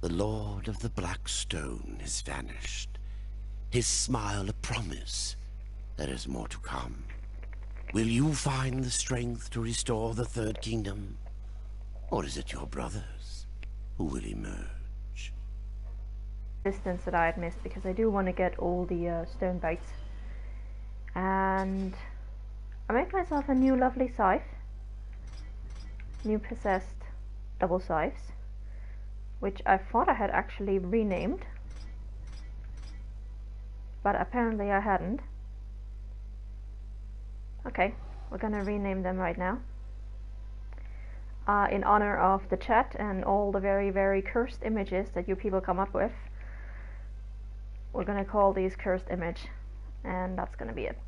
The Lord of the Black Stone is vanished. His smile a promise. There is more to come. Will you find the strength to restore the Third Kingdom? Or is it your brothers who will emerge? Distance that I had missed, because I do want to get all the stone bites. And I made myself a new lovely scythe. New possessed double scythes, which I thought I had actually renamed, but apparently I hadn't. Okay, we're gonna rename them right now. In honor of the chat and all the very, very cursed images that you people come up with, we're gonna call these cursed image, and that's gonna be it.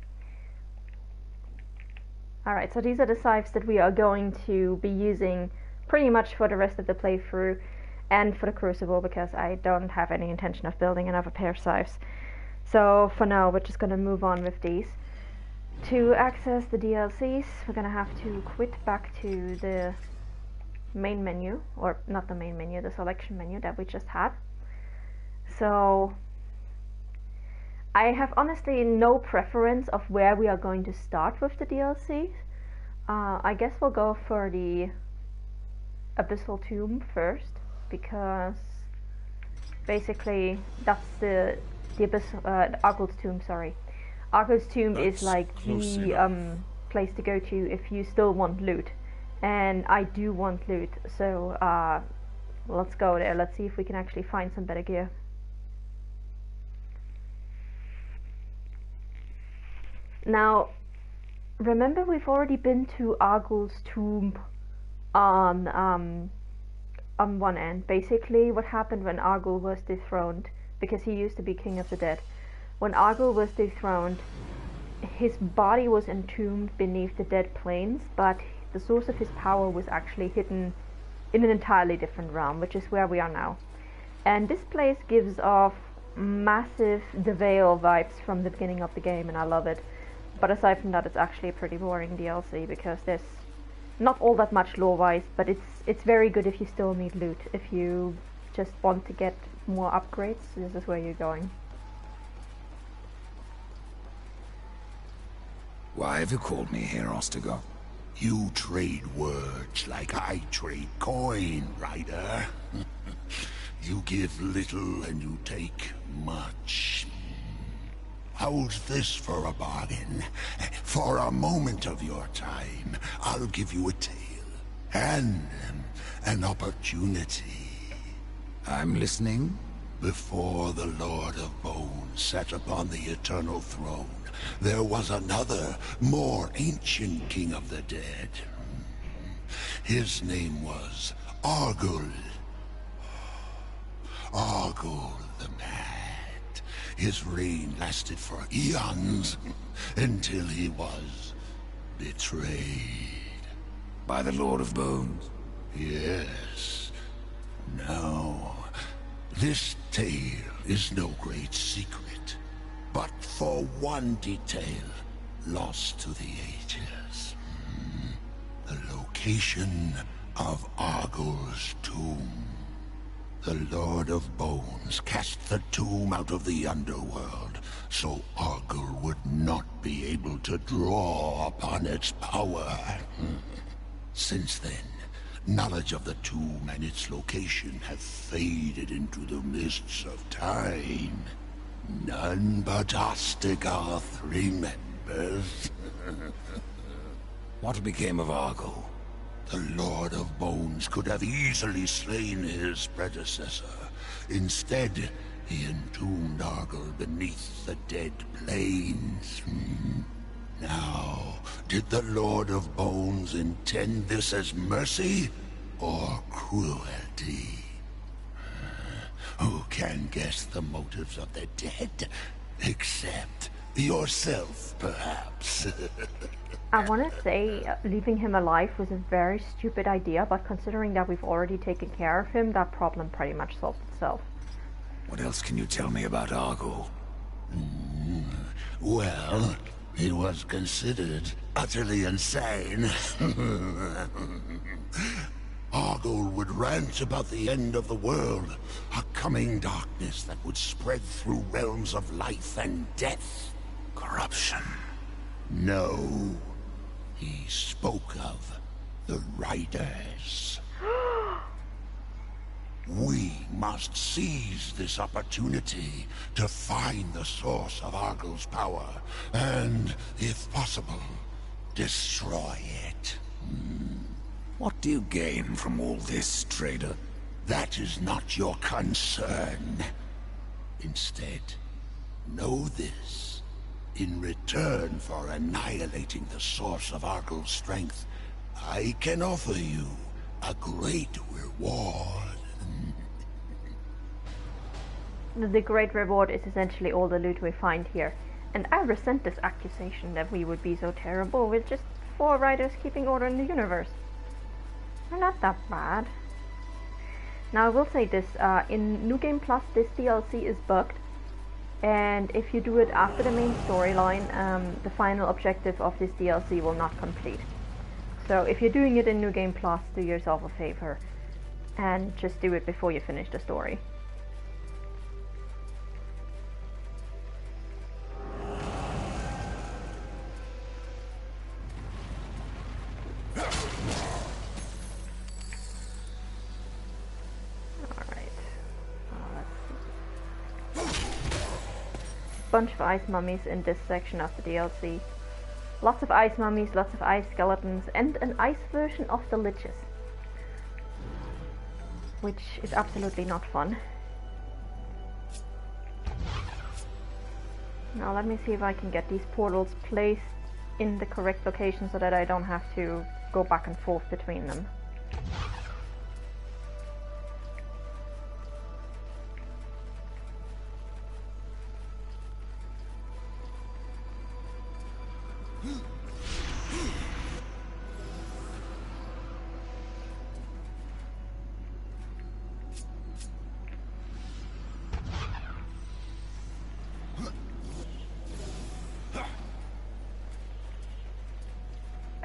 Alright, so these are the scythes that we are going to be using pretty much for the rest of the playthrough and for the Crucible, because I don't have any intention of building another pair of scythes. So for now we're just gonna move on with these. To access the DLCs, we're gonna have to quit back to the main menu, or not the main menu, the selection menu that we just had. So I have honestly no preference of where we are going to start with the DLC. I guess we'll go for the Abyssal Tomb first, because basically that's the Argul's Tomb, sorry. Argul's Tomb is like the place to go to if you still want loot, and I do want loot, so let's go there. Let's see if we can actually find some better gear. Now, remember we've already been to Argul's Tomb on one end. Basically what happened when Argul was dethroned, because he used to be King of the Dead. When Argul was dethroned, his body was entombed beneath the Dead Plains, but the source of his power was actually hidden in an entirely different realm, which is where we are now. And this place gives off massive The Veil vibes from the beginning of the game, and I love it. But aside from that, it's actually a pretty boring DLC, because there's not all that much lore-wise, but it's very good if you still need loot. If you just want to get more upgrades, this is where you're going. Why have you called me here, Ostagar? You trade words like I trade coin, Ryder. You give little and you take much. How's this for a bargain? For a moment of your time, I'll give you a tale and an opportunity. I'm listening. Before the Lord of Bones sat upon the eternal throne, there was another, more ancient king of the dead. His name was Argul. Argul the Mad. His reign lasted for eons, until he was betrayed. By the Lord of Bones? Yes. Now, this tale is no great secret, but for one detail lost to the ages. The location of Argul's tomb. The Lord of Bones cast the tomb out of the underworld, so Argul would not be able to draw upon its power. Since then, knowledge of the tomb and its location have faded into the mists of time. None but Ostagarth remembers. What became of Argul? The Lord of Bones could have easily slain his predecessor. Instead, he entombed Argul beneath the Dead Plains. Now, did the Lord of Bones intend this as mercy or cruelty? Who can guess the motives of the dead? Except yourself, perhaps. I want to say leaving him alive was a very stupid idea, but considering that we've already taken care of him, that problem pretty much solved itself. What else can you tell me about Argul? Well, he was considered utterly insane. Argyle would rant about the end of the world, a coming darkness that would spread through realms of life and death. Corruption. No. He spoke of the Riders. We must seize this opportunity to find the source of Argyle's power, and, if possible, destroy it. What do you gain from all this, trader? That is not your concern. Instead, know this. In return for annihilating the source of Argyle's strength, I can offer you a great reward. The great reward is essentially all the loot we find here. And I resent this accusation that we would be so terrible with just 4 riders keeping order in the universe. We're not that bad. Now I will say this, in New Game Plus this DLC is bugged. And if you do it after the main storyline, the final objective of this DLC will not complete. So if you're doing it in New Game Plus, do yourself a favor and just do it before you finish the story. Bunch of ice mummies in this section of the DLC. Lots of ice mummies, lots of ice skeletons, and an ice version of the liches. Which is absolutely not fun. Now let me see if I can get these portals placed in the correct location so that I don't have to go back and forth between them.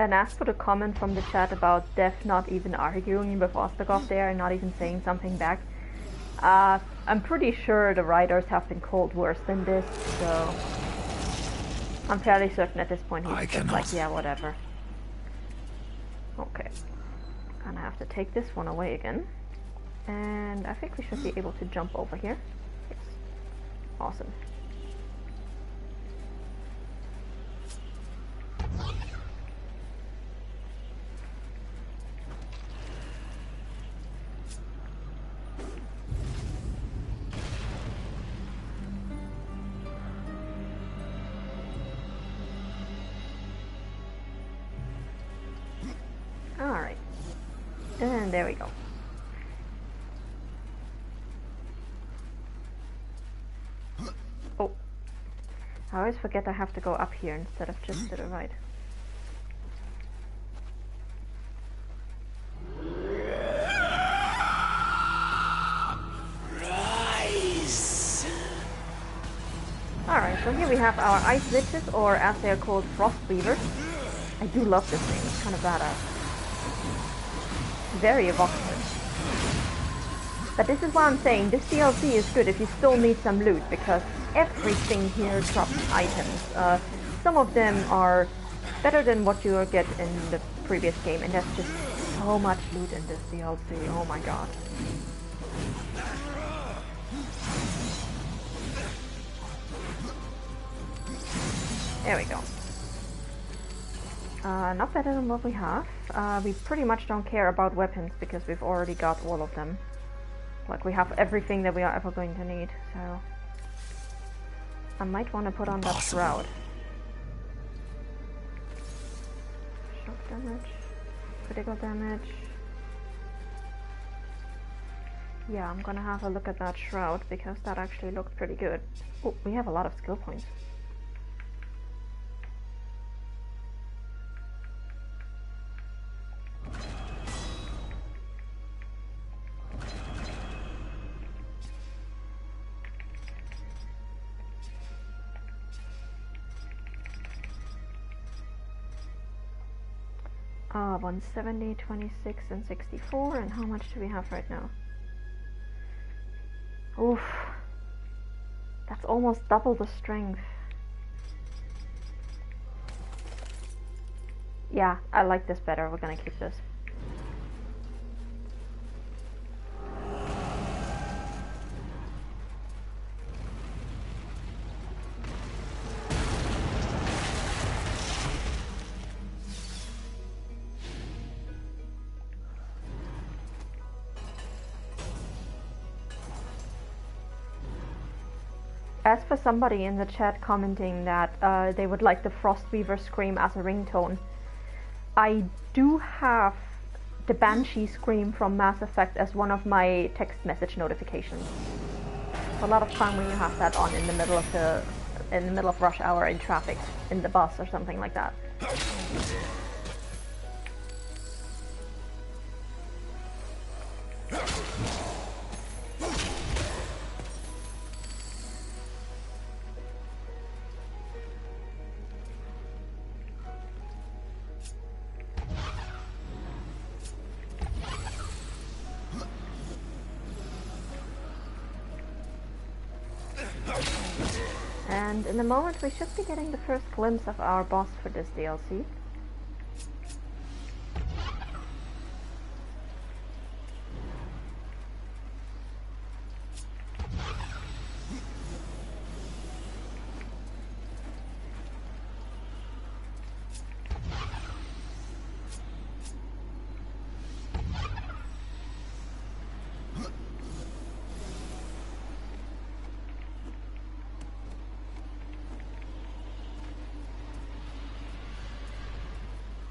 And as for the comment from the chat about Death not even arguing with Ostagoth there and not even saying something back, I'm pretty sure the writers have been called worse than this, so I'm fairly certain at this point he's just like, yeah, whatever. Okay, gonna have to take this one away again, and I think we should be able to jump over here. Yes. Awesome. Alright, and there we go. Oh, I always forget I have to go up here instead of just to the right. Alright, so here we have our ice liches, or as they are called, frost weavers. I do love this name, it's kind of badass. Very evocative. But this is what I'm saying, this DLC is good if you still need some loot, because everything here drops items. Some of them are better than what you get in the previous game, and there's just so much loot in this DLC, oh my god. There we go. Not better than what we have. We pretty much don't care about weapons because we've already got all of them. Like, we have everything that we are ever going to need, so... I might want to put on that shroud. Shock damage. Critical damage. Yeah, I'm gonna have a look at that shroud because that actually looked pretty good. Oh, we have a lot of skill points. 170, 26, and 64. And how much do we have right now? Oof. That's almost double the strength. Yeah, I like this better. We're gonna keep this. As for somebody in the chat commenting that they would like the Frostweaver scream as a ringtone, I do have the Banshee scream from Mass Effect as one of my text message notifications. It's a lot of fun when you have that on in the middle of rush hour in traffic, in the bus or something like that. And in a moment we should be getting the first glimpse of our boss for this DLC.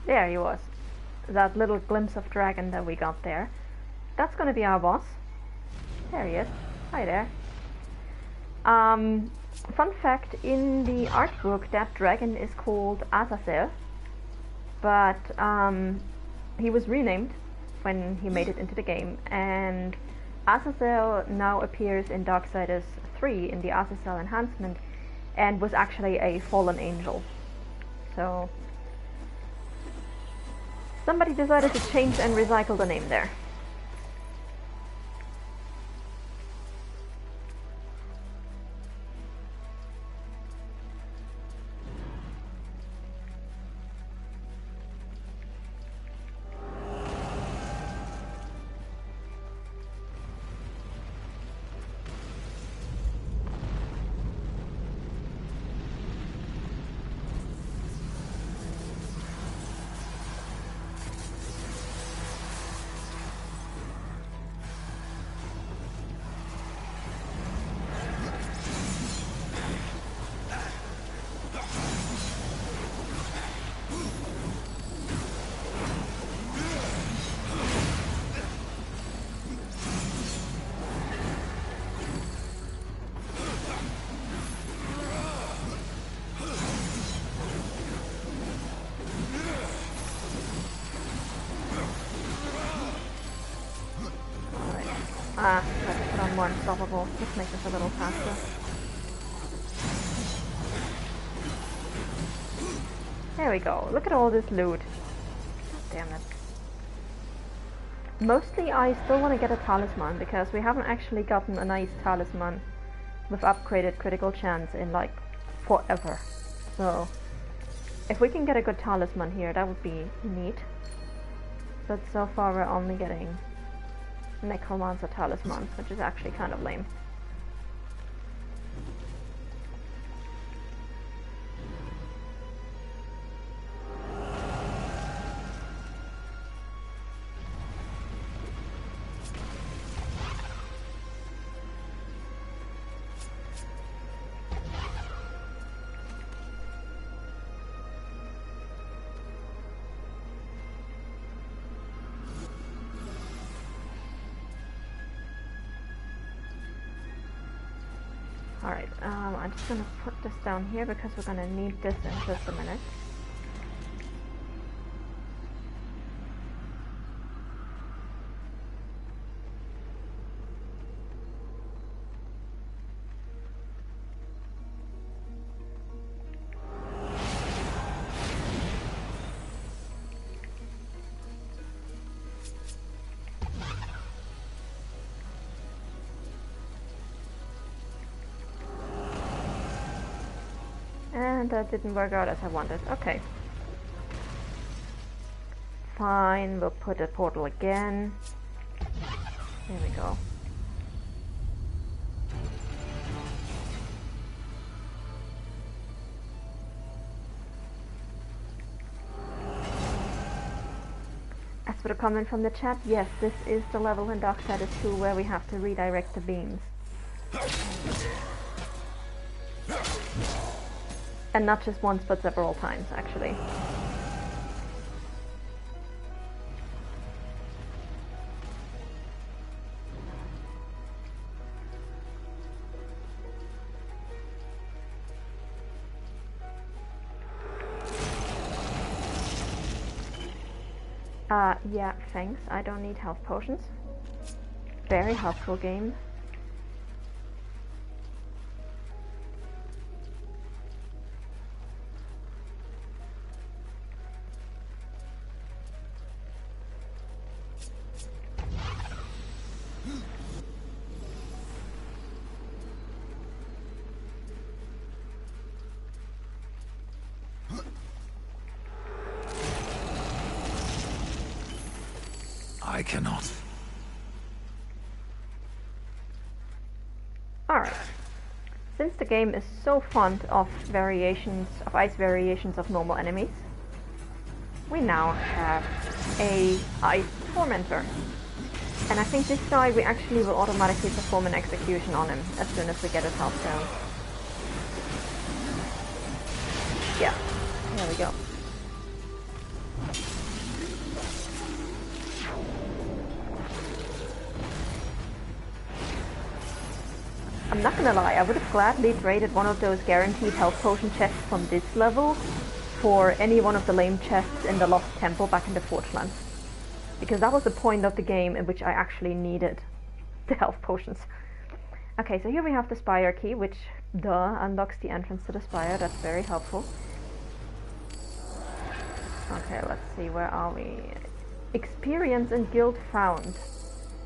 There he was. That little glimpse of dragon that we got there. That's gonna be our boss. There he is. Hi there. Fun fact, in the art book that dragon is called Azazel, but he was renamed when he made it into the game, and Azazel now appears in Darksiders 3 in the Azazel enhancement, and was actually a fallen angel. So somebody decided to change and recycle the name there. Let's put on more unstoppable. Let's make this a little faster. There we go. Look at all this loot. Damn it. Mostly I still want to get a talisman, because we haven't actually gotten a nice talisman with upgraded critical chance in like forever. So if we can get a good talisman here, that would be neat. But so far we're only getting Necromancer talismans, which is actually kind of lame. Alright, I'm just gonna put this down here because we're gonna need this in just a minute. And that didn't work out as I wanted. Okay. Fine, we'll put a portal again. There we go. As for the comment from the chat, yes, this is the level in Darksiders 2 where we have to redirect the beams. And not just once, but several times, actually. Yeah, thanks. I don't need health potions. Very helpful game. I cannot. Alright. Since the game is so fond of ice variations of normal enemies, we now have a ice tormentor. And I think this guy we actually will automatically perform an execution on him as soon as we get his health down. Yeah, there we go. I'm not gonna lie, I would have gladly traded one of those guaranteed health potion chests from this level for any one of the lame chests in the Lost Temple back in the Forgelands. Because that was the point of the game in which I actually needed the health potions. Okay, so here we have the Spire key, which, unlocks the entrance to the Spire. That's very helpful. Okay, let's see, where are we? Experience and guild found.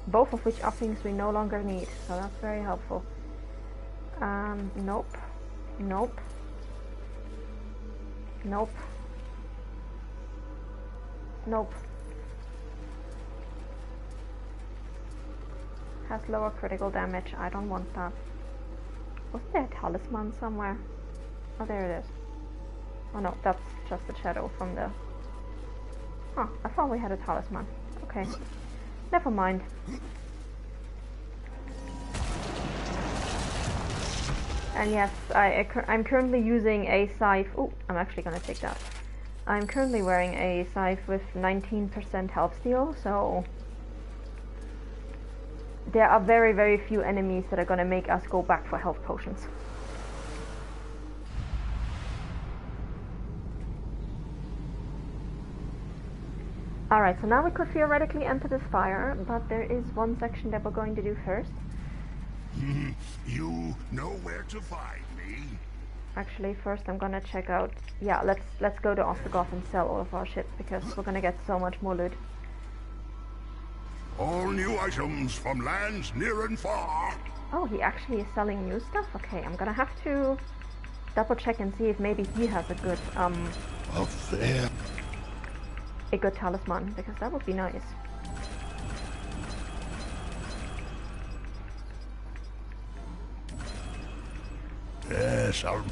Both of which are things we no longer need, so that's very helpful. Nope. Nope. Nope. Nope. Has lower critical damage. I don't want that. Wasn't there a talisman somewhere? Oh, there it is. Oh no, that's just a shadow from the... Huh, I thought we had a talisman. Okay. Never mind. And yes, I'm currently using a scythe. Oh, I'm actually gonna take that. I'm currently wearing a scythe with 19% health steal, so there are very, very few enemies that are gonna make us go back for health potions. Alright, so now we could theoretically enter this fire, but there is one section that we're going to do first. You know where to find me. Actually, first I'm gonna check out... Yeah, let's go to Ostrogoth and sell all of our shit, because we're gonna get so much more loot. All new items from lands near and far. Oh, he actually is selling new stuff? Okay, I'm gonna have to double check and see if maybe he has a good, a good talisman, because that would be nice. Yes, I'll...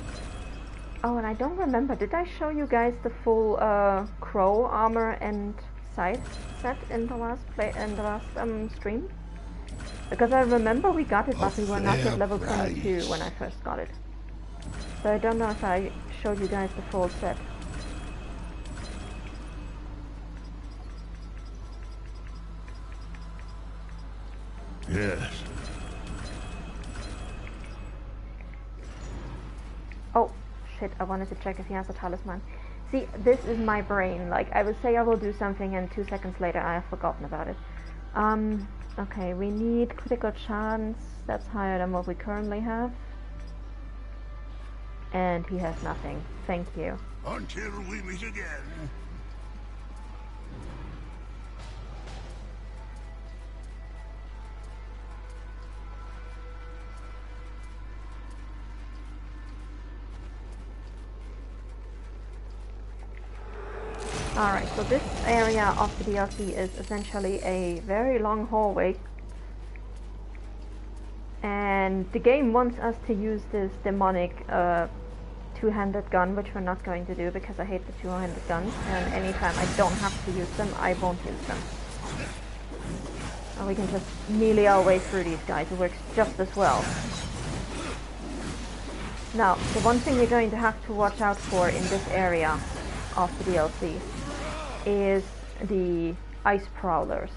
Oh, and I don't remember, did I show you guys the full crow armor and scythe set in the last stream? Because I remember we got it, but we were not at level 22 when I first got it. So I don't know if I showed you guys the full set. Yes. Oh, shit, I wanted to check if he has a talisman. See, this is my brain. Like, I would say I will do something and 2 seconds later I have forgotten about it. Okay, we need critical chance. That's higher than what we currently have. And he has nothing. Thank you. Until we meet again. Alright, so this area of the DLC is essentially a very long hallway. And the game wants us to use this demonic two-handed gun, which we're not going to do because I hate the two-handed guns, and anytime I don't have to use them, I won't use them. And we can just melee our way through these guys. It works just as well. Now, the one thing you're going to have to watch out for in this area of the DLC is the ice prowlers,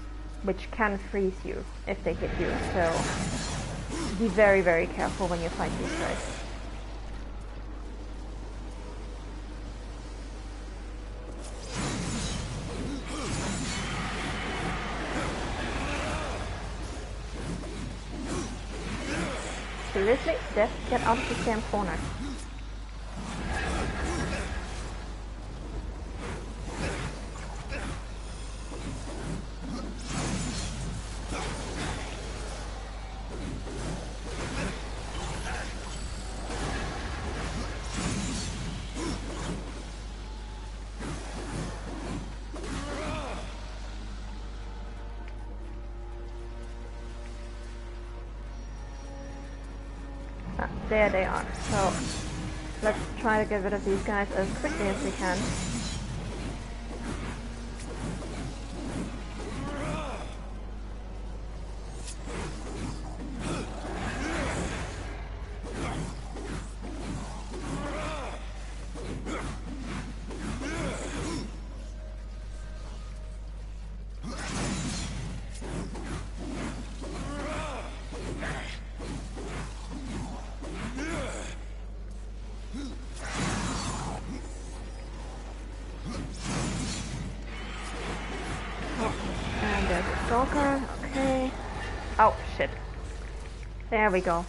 which can freeze you if they hit you, so be very, very careful when you fight these guys. Seriously? Death, get out of this damn corner. There they are. So let's try to get rid of these guys as quickly as we can. Stalker, okay. Oh, shit. There we go.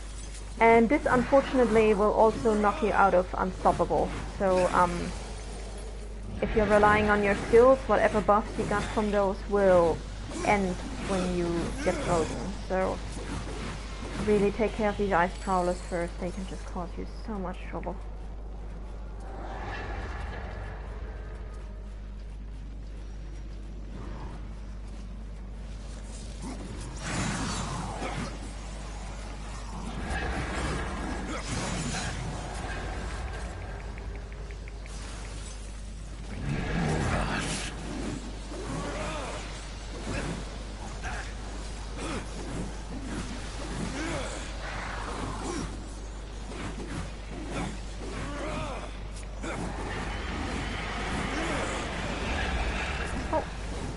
And this, unfortunately, will also knock you out of Unstoppable. So, if you're relying on your skills, whatever buffs you got from those will end when you get frozen. So, really take care of these ice prowlers first. They can just cause you so much trouble.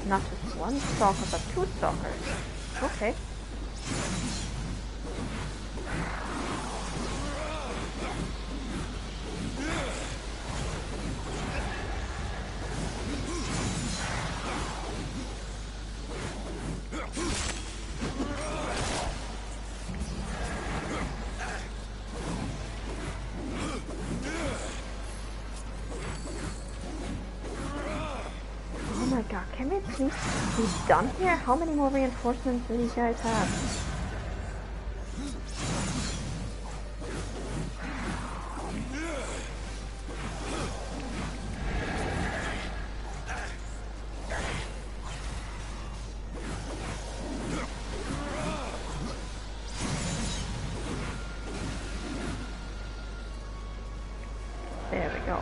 Not just one stalker, but two stalkers. Okay. God, can we please be done here? How many more reinforcements do these guys have? There we go.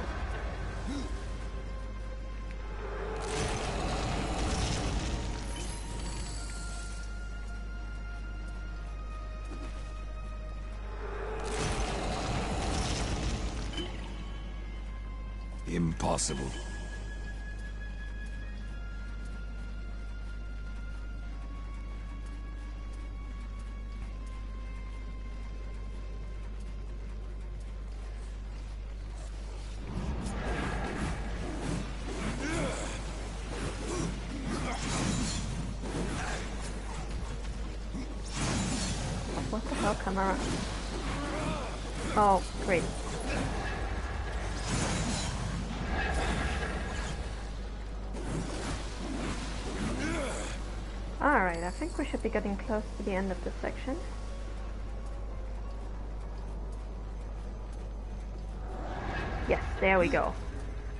Impossible. What the hell, camera? Oh, great. Alright, I think we should be getting close to the end of this section. Yes, there we go.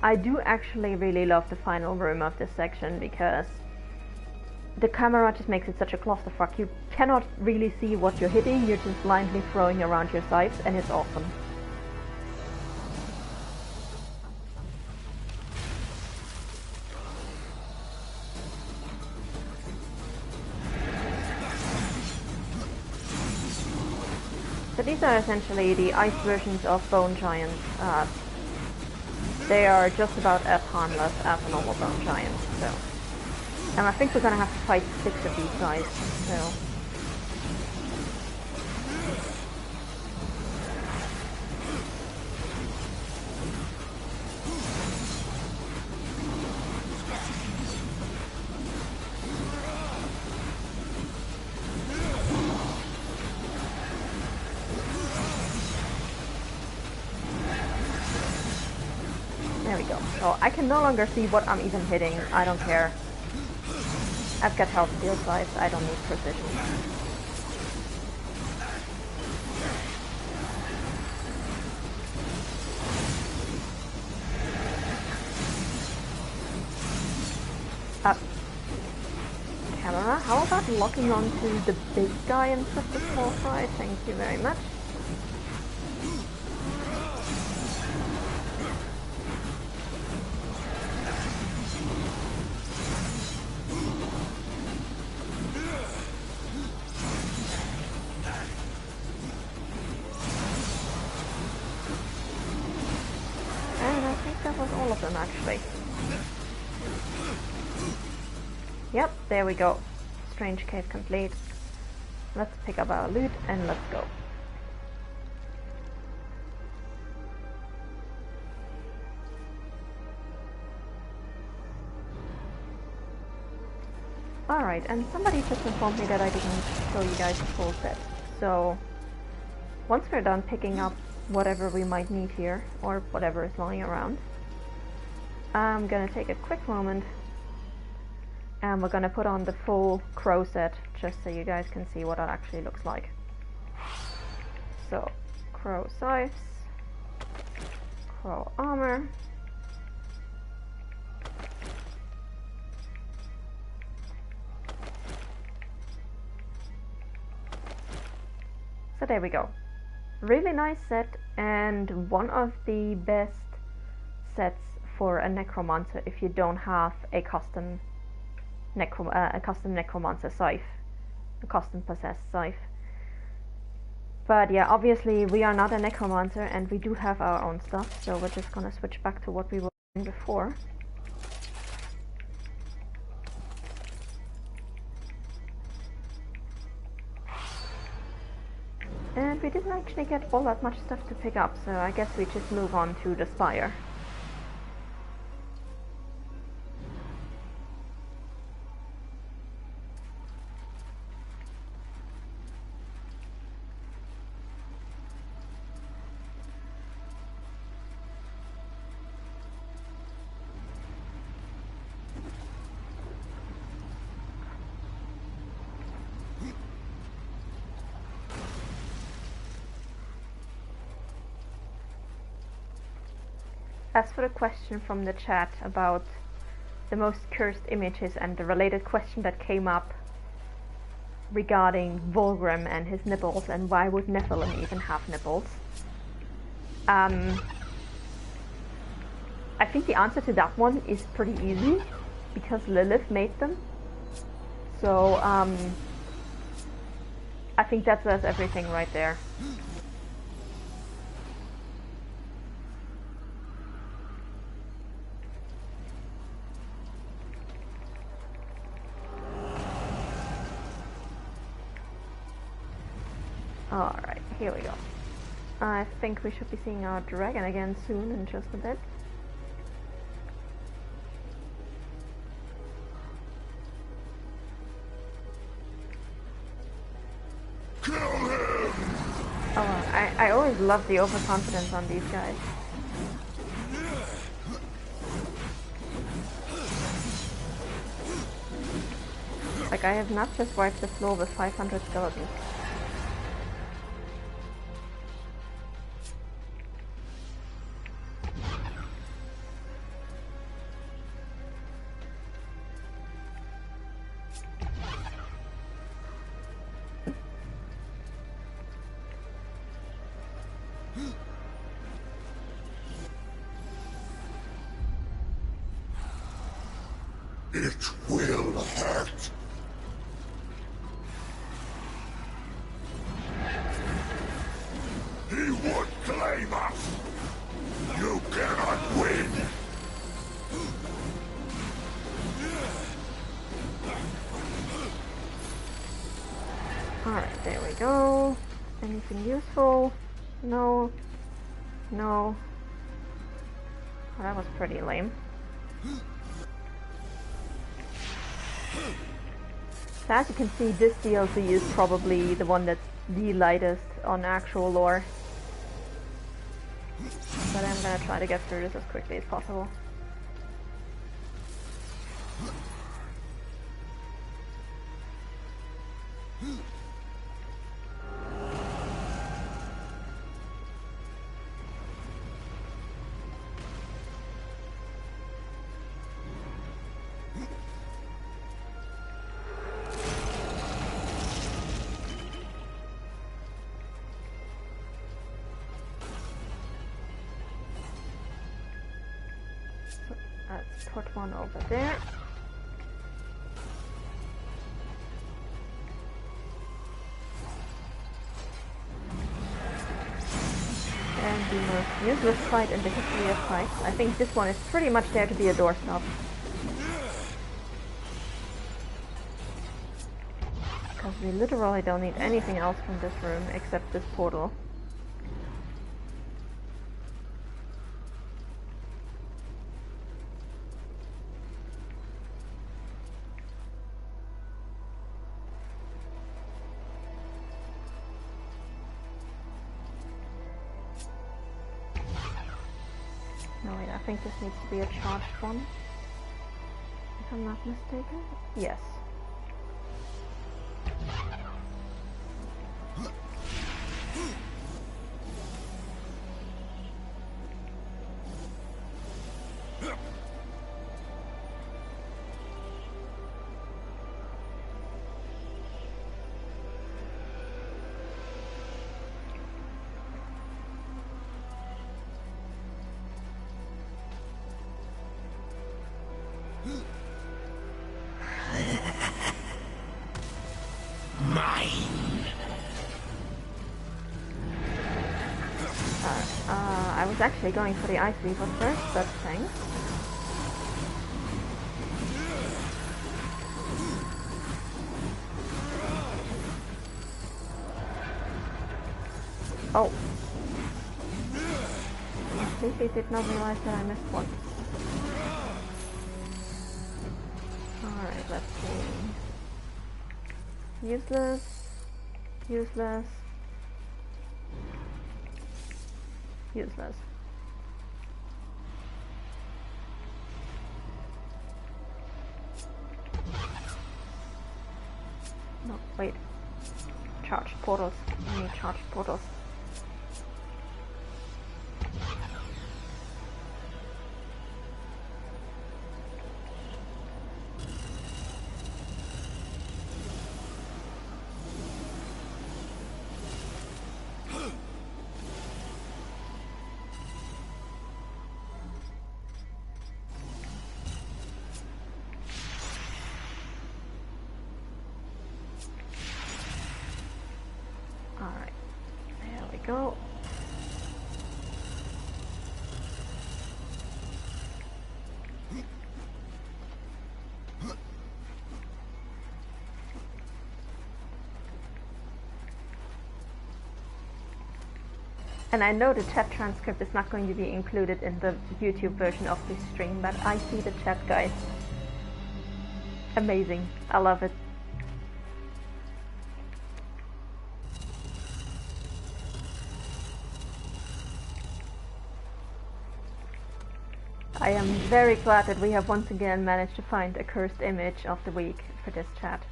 I do actually really love the final room of this section because the camera just makes it such a clusterfuck. You cannot really see what you're hitting, you're just blindly throwing around your sights, and it's awesome. So these are essentially the ice versions of bone giants. They are just about as harmless as a normal bone giant, so. And I think we're gonna have to fight 6 of these guys, so. There we go. So I can no longer see what I'm even hitting. I don't care. I've got health steal size. I don't need precision. Camera, how about locking onto the big guy instead of the small guy? Thank you very much. That was all of them actually. Yep, there we go. Strange cave complete. Let's pick up our loot and let's go. Alright, and somebody just informed me that I didn't show you guys the full set. So, once we're done picking up whatever we might need here, or whatever is lying around, I'm gonna take a quick moment and we're gonna put on the full crow set just so you guys can see what it actually looks like. So, crow scythes, crow armor, so there we go. Really nice set, and one of the best sets for a necromancer if you don't have a custom necromancer scythe, a custom possessed scythe. But yeah, obviously we are not a necromancer and we do have our own stuff, so we're just gonna switch back to what we were doing before. And we didn't actually get all that much stuff to pick up, so I guess we just move on to the spire. As for the question from the chat about the most cursed images and the related question that came up regarding Volgrim and his nipples and why would Nephilim even have nipples, I think the answer to that one is pretty easy, because Lilith made them. So I think that says everything right there. Alright, here we go. I think we should be seeing our dragon again soon, in just a bit. Oh, I always love the overconfidence on these guys. Like, I have not just wiped the floor with 500 skeletons. It will hurt. He would claim us. You cannot win. Alright, there we go. Anything useful? No. No. Well, that was pretty lame. So as you can see, this DLC is probably the one that's the lightest on actual lore. But I'm gonna try to get through this as quickly as possible. Let's put one over there. And the most useless fight in the history of fights. I think this one is pretty much there to be a doorstop. Because we literally don't need anything else from this room except this portal. No wait, I think this needs to be a charged one. If I'm not mistaken. Yes. I was actually going for the ice weaver first, but thanks. Oh. I completely did not realize that I missed one. Alright, let's see. Useless. Useless. Useless. No, wait. Charged portals. I need charged portals. Alright, there we go. And I know the chat transcript is not going to be included in the YouTube version of this stream, but I see the chat, guys. Amazing. I love it. I am very glad that we have once again managed to find a cursed image of the week for this chat.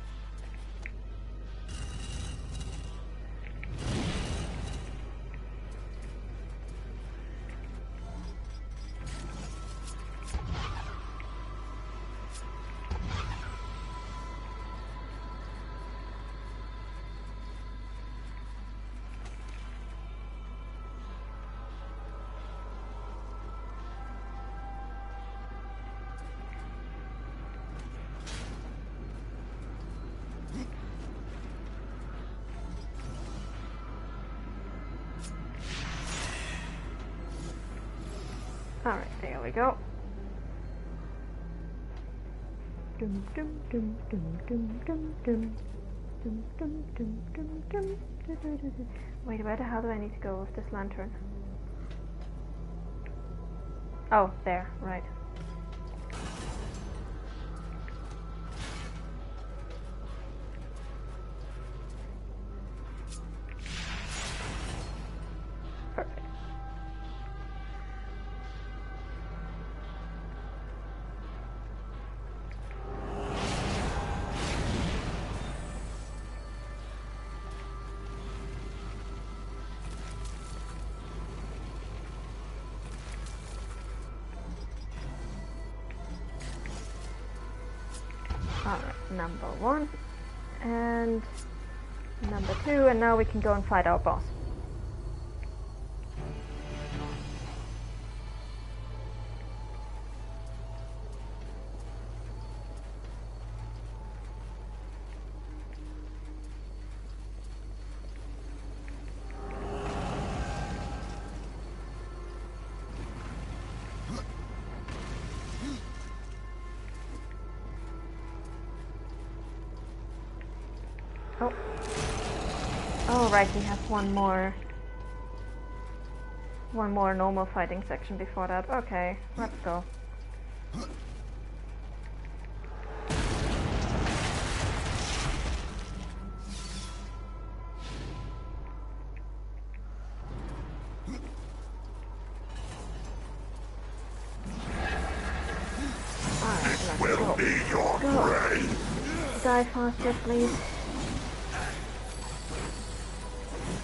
Alright, there we go. Dum dum dum dum dum dum dum. Dum dum dum dum dum. Wait, where the hell do I need to go with this lantern? Oh, there, right. Perfect. Alright, number 1 and number 2, and now we can go and fight our boss. Oh. Oh, right, we have one more normal fighting section before that. Okay, let's go. Alright, let's go. Go. Die faster, please.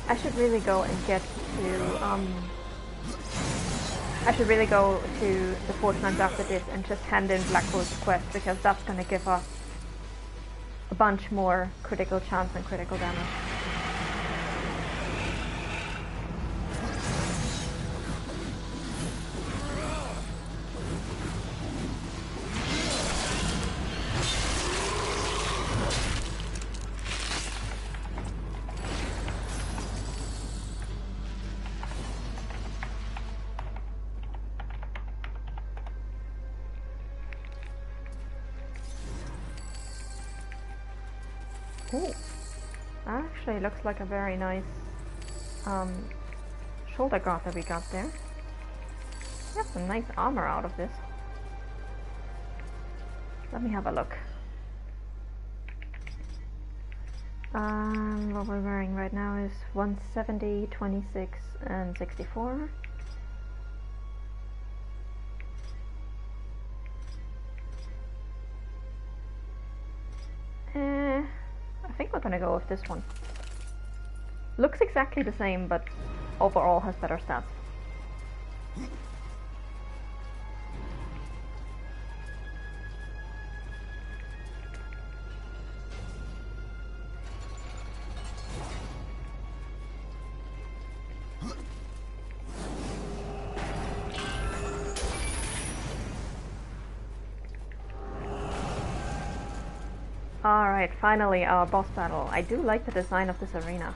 I should really go and get to, I should really go to the Fortnite after this and just hand in Blackwood's quest, because that's gonna give us a bunch more critical chance and critical damage. Oh, that actually looks like a very nice shoulder guard that we got there. We have some nice armor out of this. Let me have a look. What we're wearing right now is 170, 26, and 64. I think we're gonna go with this one. Looks exactly the same, but overall has better stats. Alright, finally our boss battle. I do like the design of this arena.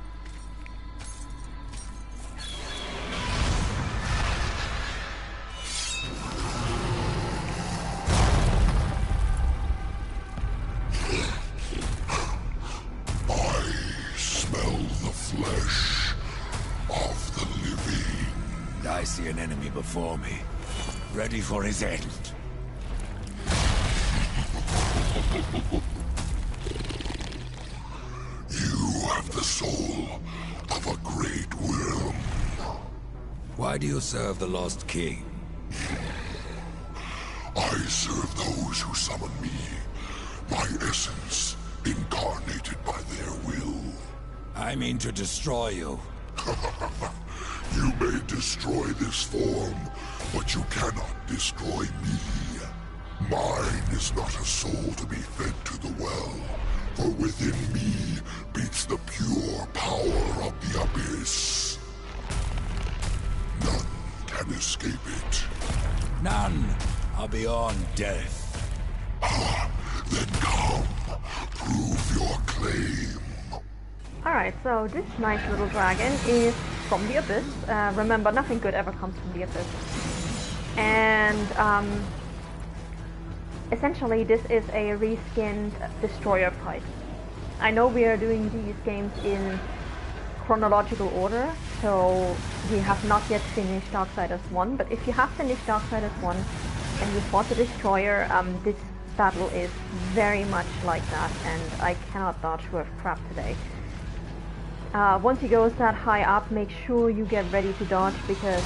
I smell the flesh of the living. I see an enemy before me, ready for his end. You have the soul of a great worm. Why do you serve the Lost King? I serve those who summon me, my essence incarnated by their will. I mean to destroy you. You may destroy this form, but you cannot destroy me. Mine is not a soul to be fed to the well, for within me beats the pure power of the abyss. None can escape it. None are beyond death. Then come, prove your claim. Alright, so this nice little dragon is from the Abyss. Remember, nothing good ever comes from the Abyss. And essentially this is a reskinned destroyer fight. I know we are doing these games in chronological order, so we have not yet finished Darksiders 1, but if you have finished Darksiders 1 and you fought the destroyer, this battle is very much like that, and I cannot dodge worth crap today. Once he goes that high up, make sure you get ready to dodge, because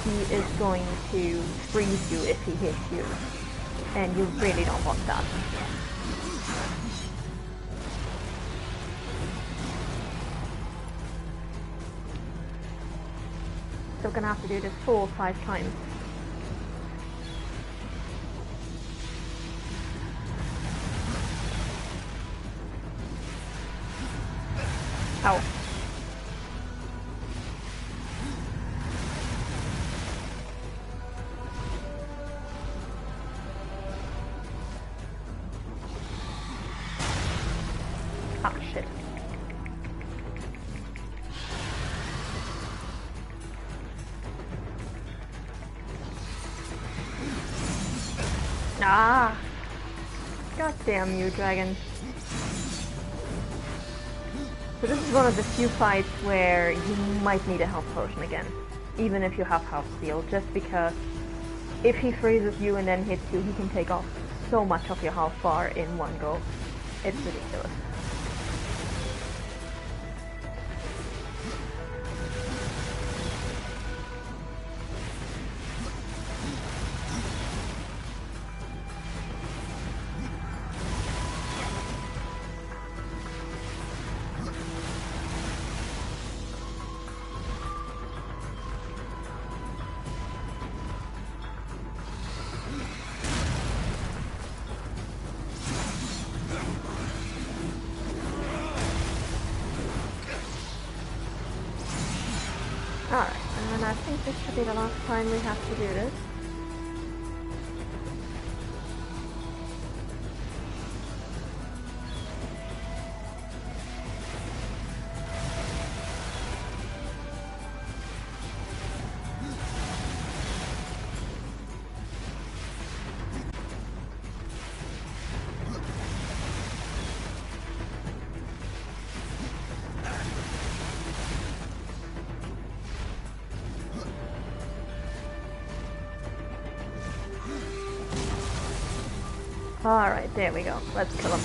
he is going to freeze you if he hits you, and you really don't want that. So we're gonna have to do this 4 or 5 times. Ow. Ah, shit. Ah! God damn you, dragon. So this is one of the few fights where you might need a health potion again, even if you have health steal, just because if he freezes you and then hits you, he can take off so much of your health bar in one go. It's ridiculous. Alright, and I think this should be the last time we have to do this. Alright, there we go. Let's kill him.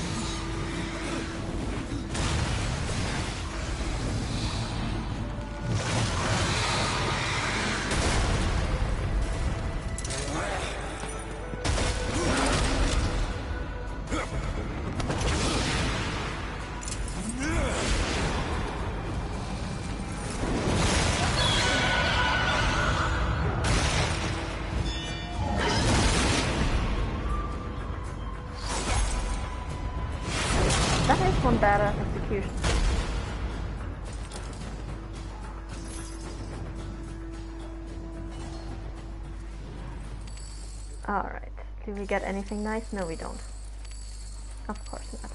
That is one badass execution. Alright, do we get anything nice? No, we don't. Of course not.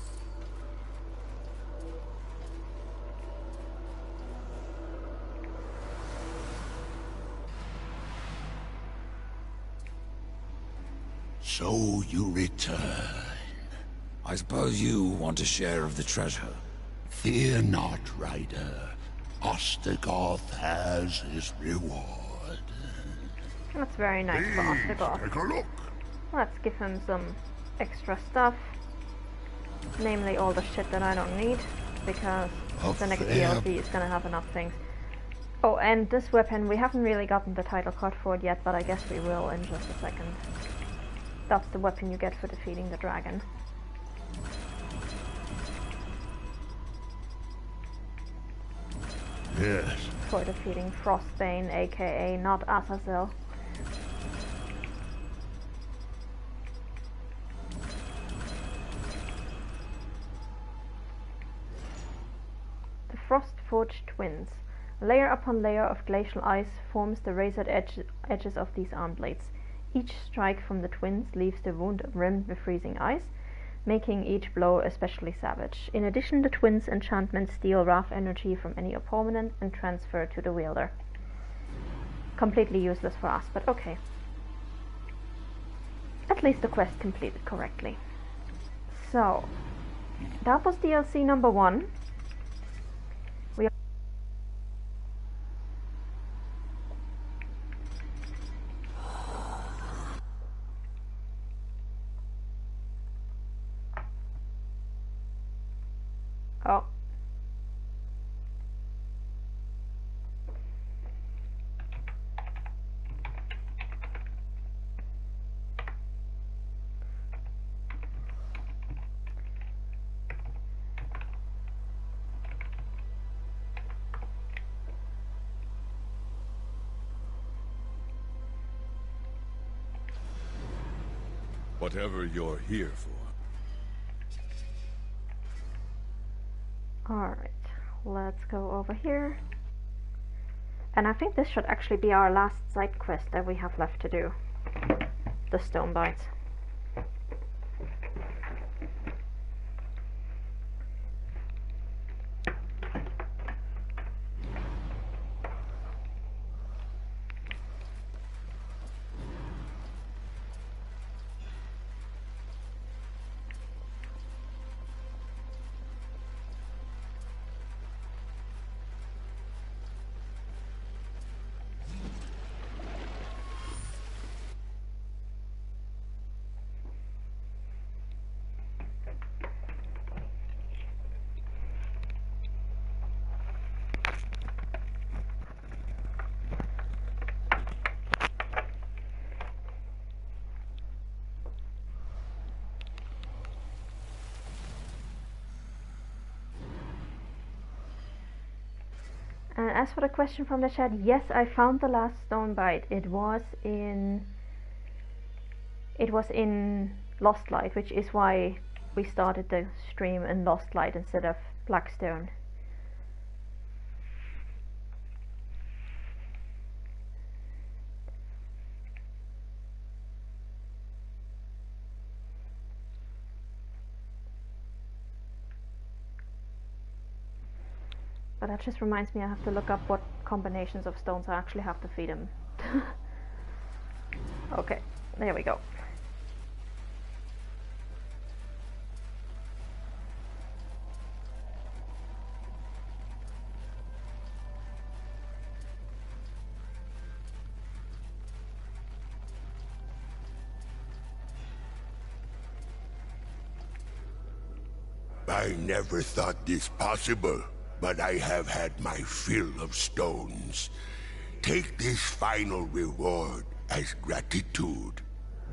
So you return. I suppose you want a share of the treasure. Fear not, Rider. Ostergoth has his reward. That's very nice for Ostergoth. Take a look. Let's give him some extra stuff. Namely all the shit that I don't need, because the next DLC is gonna have enough things. Oh, and this weapon, we haven't really gotten the title card for it yet, but I guess we will in just a second. That's the weapon you get for defeating the dragon. Yes. For defeating Frostbane, aka not Azazel. The Frost-Forged Twins. Layer upon layer of glacial ice forms the razored edges of these arm blades. Each strike from the twins leaves the wound rimmed with freezing ice, making each blow especially savage. In addition, the twins' enchantments steal wrath energy from any opponent and transfer to the wielder. Completely useless for us, but okay. least the quest completed correctly. So, that was DLC number 1. Oh. Whatever you're here for. Alright, let's go over here. And I think this should actually be our last side quest that we have left to do. The stone bites. And as for the question from the chat, yes, I found the last stone bite. It was in Lost Light, which is why we started the stream in Lost Light instead of Blackstone. But that just reminds me I have to look up what combinations of stones I actually have to feed him. Okay, there we go. I never thought this possible, but I have had my fill of stones. Take this final reward as gratitude.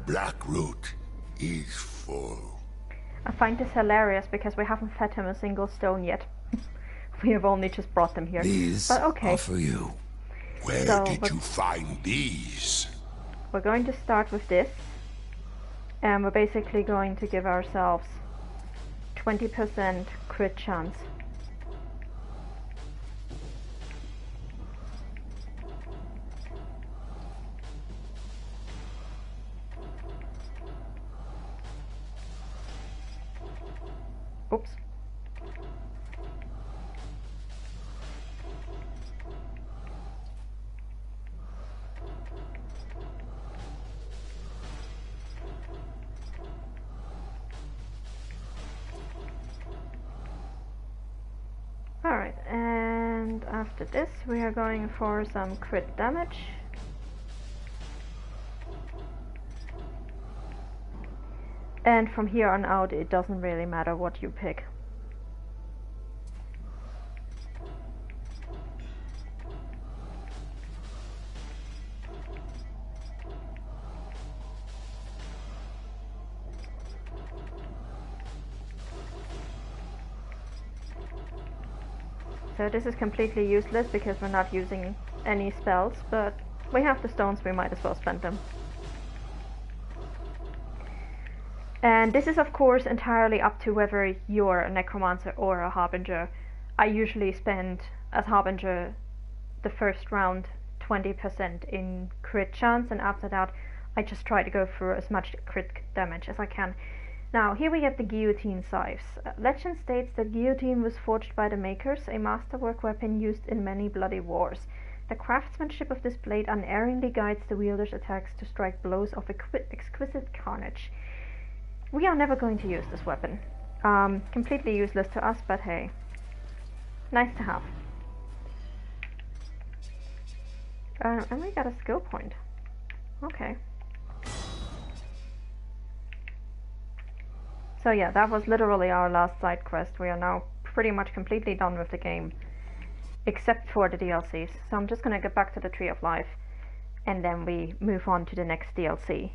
Blackroot is full. I find this hilarious because we haven't fed him a single stone yet. We have only just brought them here. These but okay. are for you. Where So, did you find these? We're going to start with this. And we're basically going to give ourselves 20% crit chance. Oops. Alright, and after this we are going for some crit damage. And from here on out it doesn't really matter what you pick. So this is completely useless because we're not using any spells, but we have the stones, we might as well spend them. And this is of course entirely up to whether you're a necromancer or a harbinger. I usually spend, as harbinger, the first round 20% in crit chance, and after that I just try to go for as much crit damage as I can. Now, here we get the guillotine scythes. Legend states that guillotine was forged by the makers, a masterwork weapon used in many bloody wars. The craftsmanship of this blade unerringly guides the wielder's attacks to strike blows of exquisite carnage. We are never going to use this weapon. Completely useless to us, but hey. Nice to have. And we got a skill point. Okay. So yeah, that was literally our last side quest. We are now pretty much completely done with the game. Except for the DLCs. So I'm just gonna get back to the Tree of Life. And then we move on to the next DLC.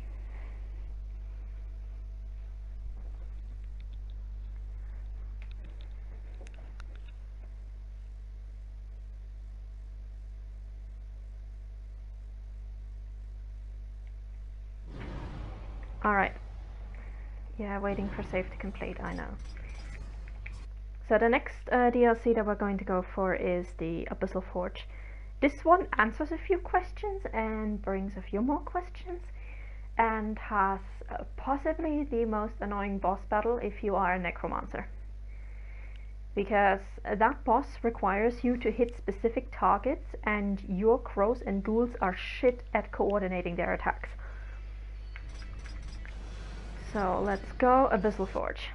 Alright. Yeah, waiting for save to complete, I know. So the next DLC that we're going to go for is the Abyssal Forge. This one answers a few questions and brings a few more questions, and has possibly the most annoying boss battle if you are a necromancer. Because that boss requires you to hit specific targets, and your crows and ghouls are shit at coordinating their attacks. So let's go Abyssal Forge.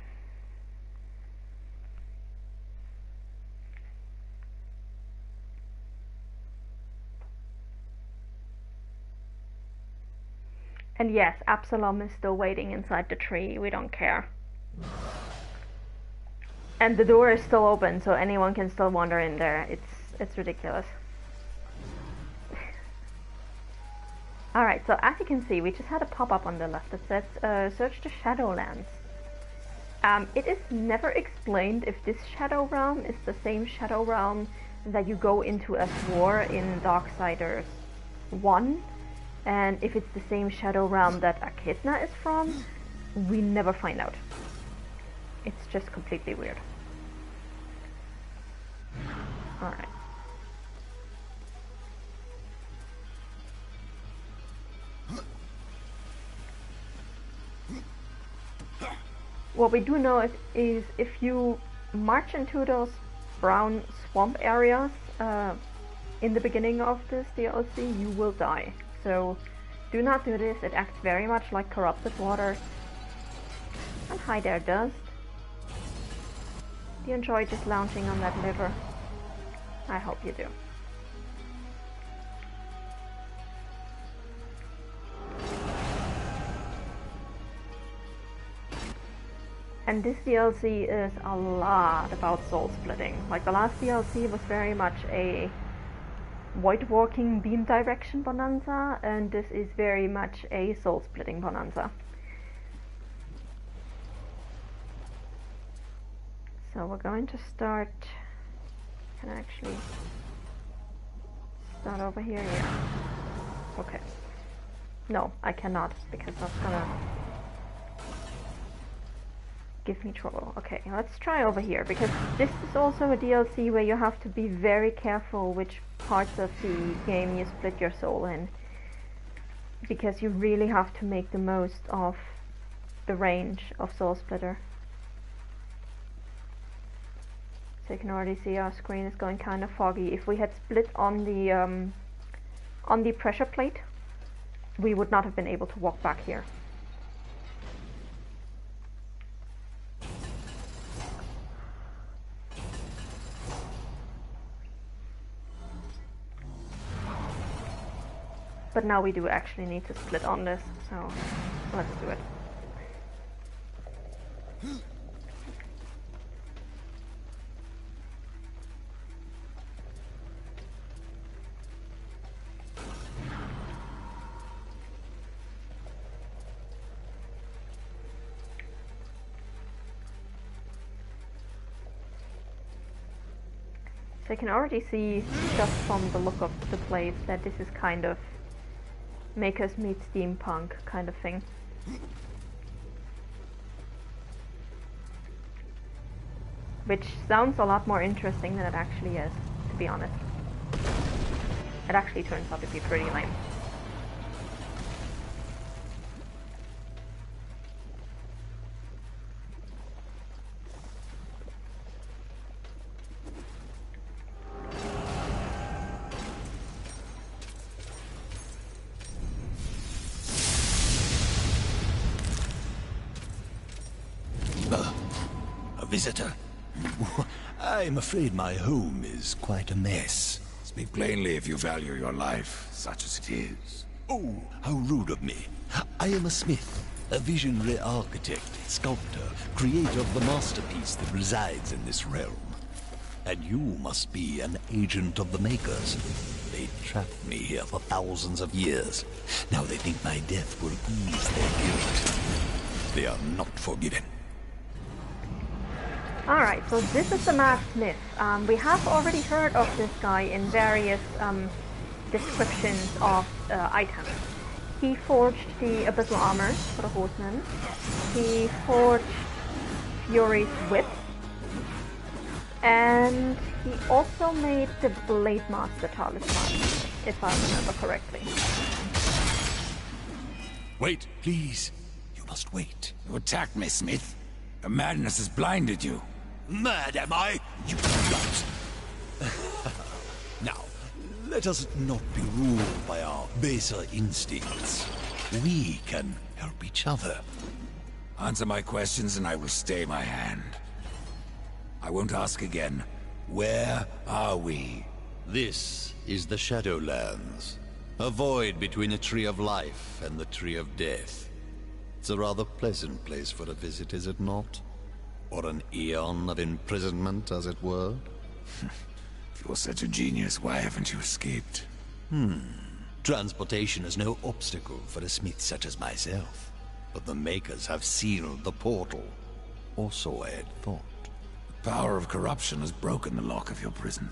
And yes, Absalom is still waiting inside the tree, we don't care. And the door is still open, so anyone can still wander in there. It's ridiculous. Alright, so as you can see, we just had a pop-up on the left that says, search the Shadowlands. It is never explained if this Shadow Realm is the same Shadow Realm that you go into as War in Darksiders 1. And if it's the same Shadow Realm that Echidna is from, we never find out. It's just completely weird. Alright. What we do know is if you march into those brown swamp areas in the beginning of this DLC, you will die. So do not do this, it acts very much like corrupted water. And hi there, Dust. Do you enjoy just lounging on that liver? I hope you do. And this DLC is a lot about soul splitting. Like the last DLC was very much a White Walking beam direction bonanza, and this is very much a soul splitting bonanza. So we're going to start. Can I actually start over here? Yeah. Okay. No, I cannot, because that's gonna give me trouble. Okay, let's try over here, because this is also a DLC where you have to be very careful which parts of the game you split your soul in, because you really have to make the most of the range of Soul Splitter. So you can already see our screen is going kind of foggy. If we had split on the pressure plate, we would not have been able to walk back here. But now we do actually need to split on this, so let's do it. So you can already see, just from the look of the place, that this is kind of Makers meet steampunk kind of thing. Which sounds a lot more interesting than it actually is, to be honest. It actually turns out to be pretty lame. visitor? I'm afraid my home is quite a mess. Speak plainly if you value your life, such as it is. Oh, how rude of me. I am a smith, a visionary architect, sculptor, creator of the masterpiece that resides in this realm. And you must be an agent of the Makers. They trapped me here for thousands of years. Now they think my death will ease their guilt. They are not forgiven. Alright, so this is the Mad Smith. We have already heard of this guy in various descriptions of items. He forged the abyssal armors for the horsemen. He forged Fury's whip. And he also made the Blade Master talisman, if I remember correctly. Wait, please. You must wait. You attacked me, Smith. The madness has blinded you. Mad am I? You not. Now, let us not be ruled by our baser instincts. We can help each other. Answer my questions and I will stay my hand. I won't ask again. Where are we? This is the Shadowlands. A void between the Tree of Life and the Tree of Death. It's a rather pleasant place for a visit, is it not? Or an eon of imprisonment, as it were? If you're such a genius, why haven't you escaped? Transportation is no obstacle for a smith such as myself. But the Makers have sealed the portal. Or so I had thought. The power of corruption has broken the lock of your prison.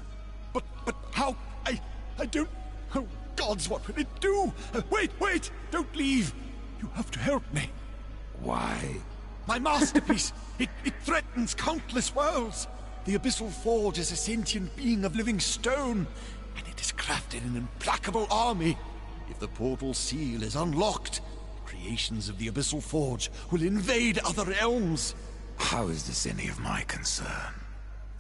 But how? I don't... Oh, gods, what will it do? Wait! Don't leave! You have to help me. Why? My masterpiece! it threatens countless worlds! The Abyssal Forge is a sentient being of living stone, and it has crafted an implacable army. If the portal seal is unlocked, the creations of the Abyssal Forge will invade other realms. How is this any of my concern?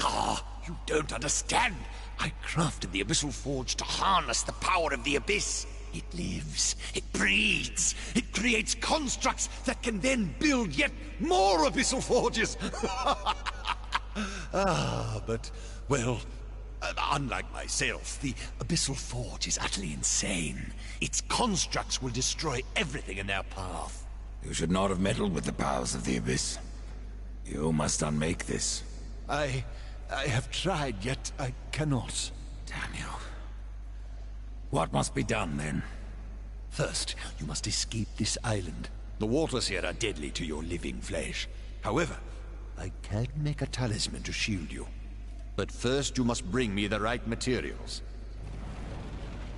Ah, you don't understand. I crafted the Abyssal Forge to harness the power of the Abyss. It lives, it breathes, it creates constructs that can then build yet more Abyssal Forges. But, well, unlike myself, the Abyssal Forge is utterly insane. Its constructs will destroy everything in their path. You should not have meddled with the powers of the Abyss. You must unmake this. I have tried, yet I cannot. Damn you. What must be done, then? First, you must escape this island. The waters here are deadly to your living flesh. However, I can make a talisman to shield you. But first, you must bring me the right materials.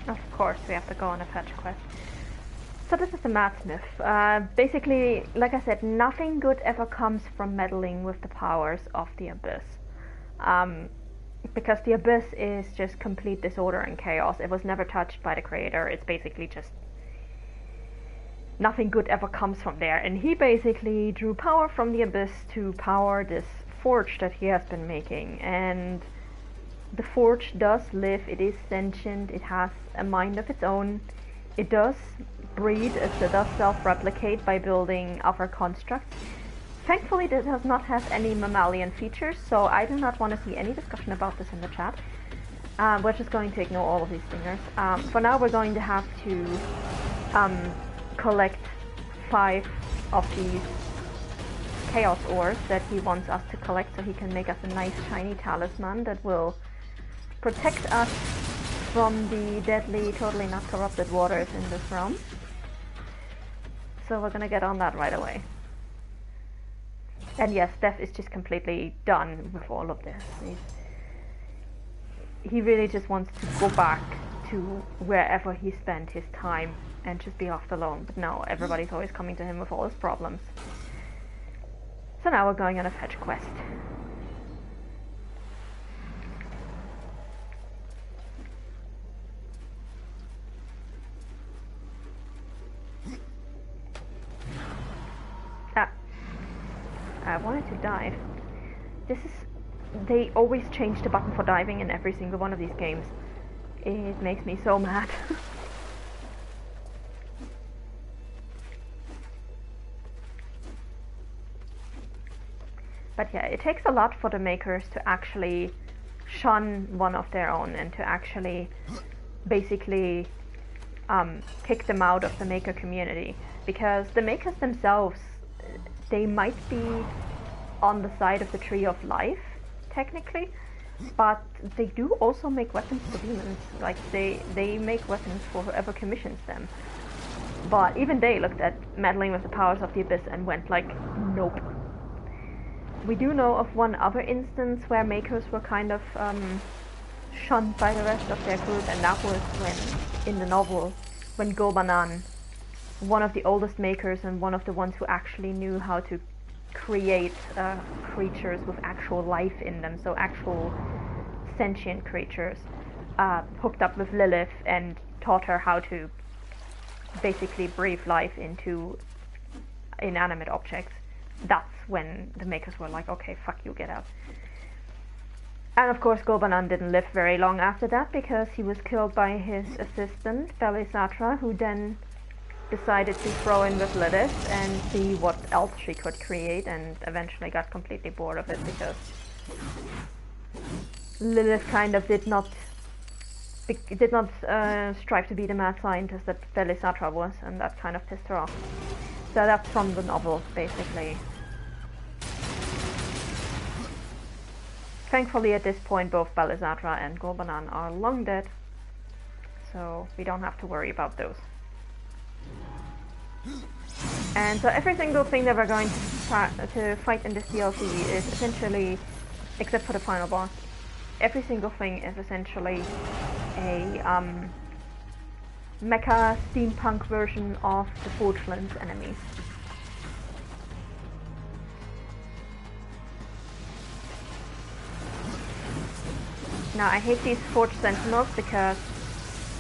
Of course, we have to go on a fetch quest. So this is the Madsmith. Basically, like I said, nothing good ever comes from meddling with the powers of the Abyss. Because the Abyss is just complete disorder and chaos. It was never touched by the Creator. It's basically just... nothing good ever comes from there. And he basically drew power from the Abyss to power this forge that he has been making. And the forge does live, it is sentient, it has a mind of its own. It does breed, it does self-replicate by building other constructs. Thankfully, it does not have any mammalian features, so I do not want to see any discussion about this in the chat. We're just going to ignore all of these stingers. For now, we're going to have to collect 5 of these chaos ores that he wants us to collect, so he can make us a nice shiny talisman that will protect us from the deadly, totally not corrupted waters in this realm. So we're gonna get on that right away. And yes, Steph is just completely done with all of this. He really just wants to go back to wherever he spent his time and just be left alone. But no, everybody's always coming to him with all his problems. So now we're going on a fetch quest. I wanted to dive. They always change the button for diving in every single one of these games. It makes me so mad. But yeah, it takes a lot for the makers to actually shun one of their own and to actually basically kick them out of the maker community. Because the makers themselves, they might be on the side of the tree of life, technically, but they do also make weapons for demons. Like, they make weapons for whoever commissions them. But even they looked at meddling with the powers of the abyss and went like, nope. We do know of one other instance where makers were kind of shunned by the rest of their group, and that was when, in the novel, when Gulbanan, one of the oldest makers and one of the ones who actually knew how to create creatures with actual life in them, so actual sentient creatures, hooked up with Lilith and taught her how to basically breathe life into inanimate objects. That's when the makers were like, okay, fuck you, get out. And of course Gulbanan didn't live very long after that, because he was killed by his assistant, Belisatra, who then decided to throw in with Lilith and see what else she could create, and eventually got completely bored of it because Lilith kind of did not strive to be the mad scientist that Belisatra was, and that kind of pissed her off. So that's from the novel, basically. Thankfully at this point both Belisatra and Gulbanan are long dead, so we don't have to worry about those. And so every single thing that we're going to fight in this DLC is essentially, except for the final boss, every single thing is essentially a mecha steampunk version of the Forgelands enemies. Now I hate these Forged Sentinels because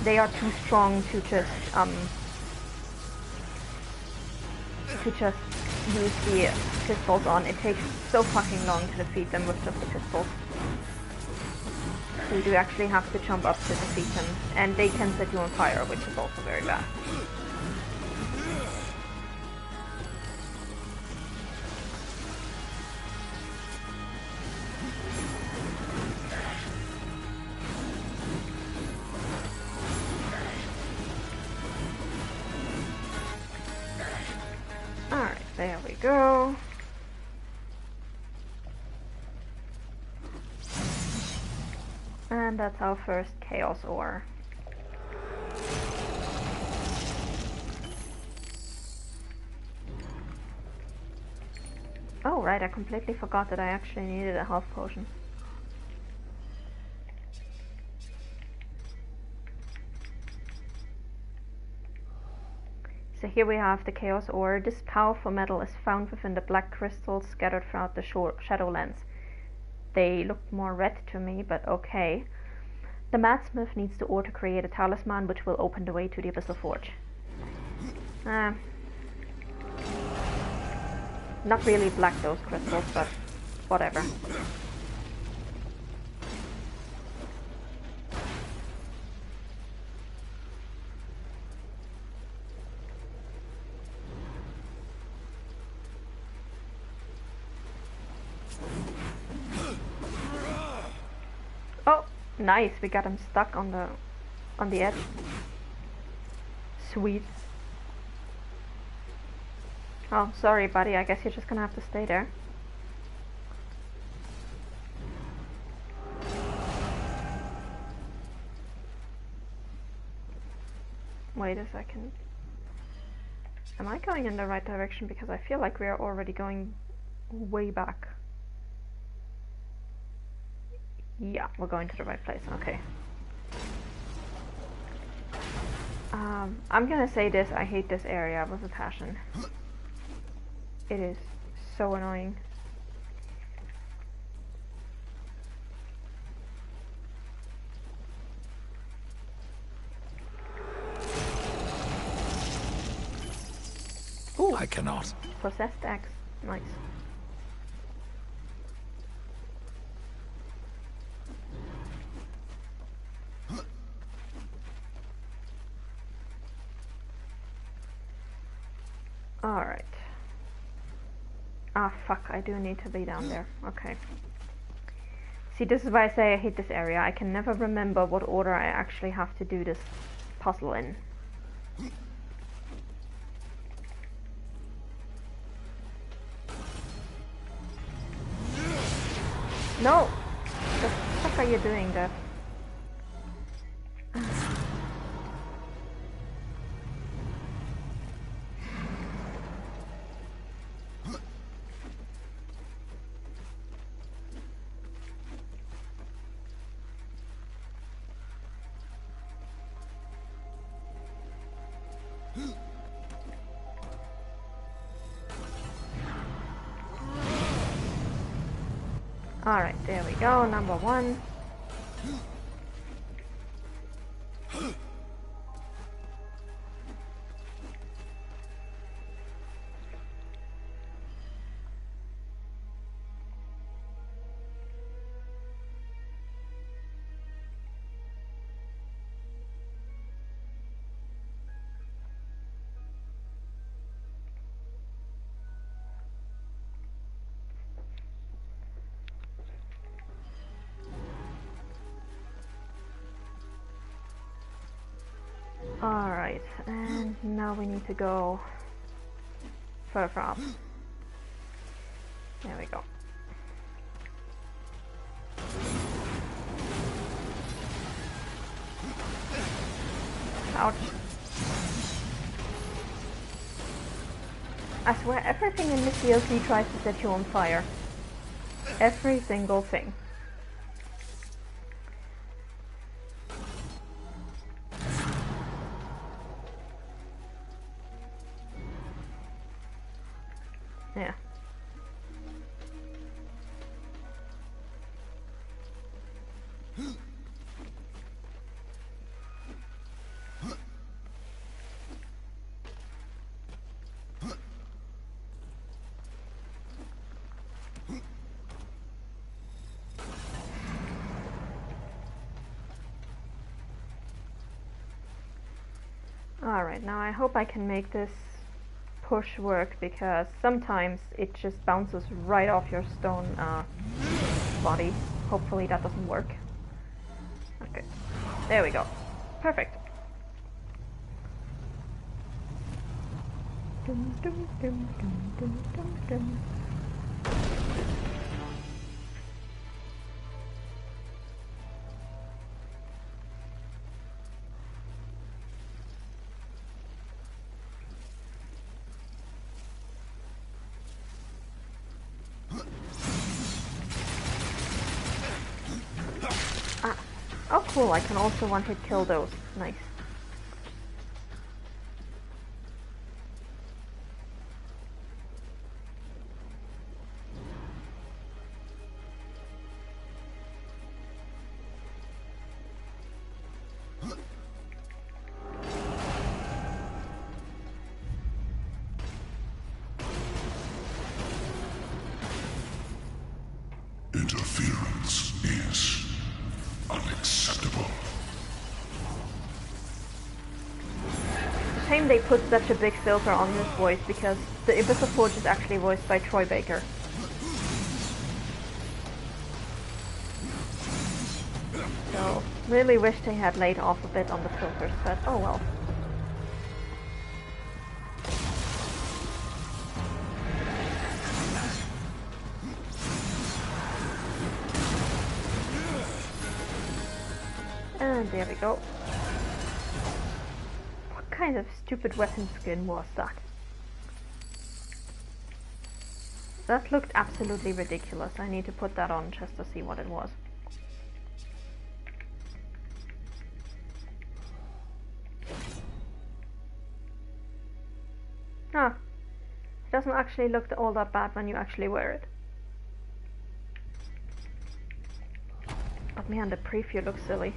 they are too strong to just use the pistols on. It takes so fucking long to defeat them with just the pistols. So you do actually have to jump up to defeat them, and they can set you on fire, which is also very bad. Alright, there we go. And that's our first Chaos Ore. Oh right, I completely forgot that I actually needed a health potion. So here we have the Chaos Ore. This powerful metal is found within the black crystals scattered throughout the Shadowlands. They look more red to me, but okay. The Madsmith needs the ore to create a talisman which will open the way to the Abyssal Forge. Not really black, those crystals, but whatever. Oh, nice, we got him stuck on the edge. Sweet. Oh, sorry buddy, I guess you're just gonna have to stay there. Wait a second. Am I going in the right direction? Because I feel like we are already going way back. Yeah, we're going to the right place, okay. I'm gonna say this, I hate this area with a passion. It is so annoying. Ooh, I cannot. possessed axe, nice. Alright. Ah, fuck, I do need to be down there. Okay. See, this is why I say I hate this area. I can never remember what order I actually have to do this puzzle in. No! What the fuck are you doing there? Alright, there we go, number 1. Alright, and now we need to go further up. There we go. Ouch. I swear everything in this DLC tries to set you on fire. Every single thing. Yeah. Alright, now I hope I can make this push work, because sometimes it just bounces right off your stone body. Hopefully that doesn't work. Okay, there we go. Perfect. Dum, dum, dum, dum, dum, dum, dum. Oh cool, I can also one-hit kill those. Nice. Interference is unacceptable. Shame they put such a big filter on this voice, because the Abyssal Forge is actually voiced by Troy Baker. So, really wish they had laid off a bit on the filters, but oh well. And there we go. What kind of stupid weapon skin was that? That looked absolutely ridiculous. I need to put that on just to see what it was. Ah, it doesn't actually look all that bad when you actually wear it. But man, the preview looks silly.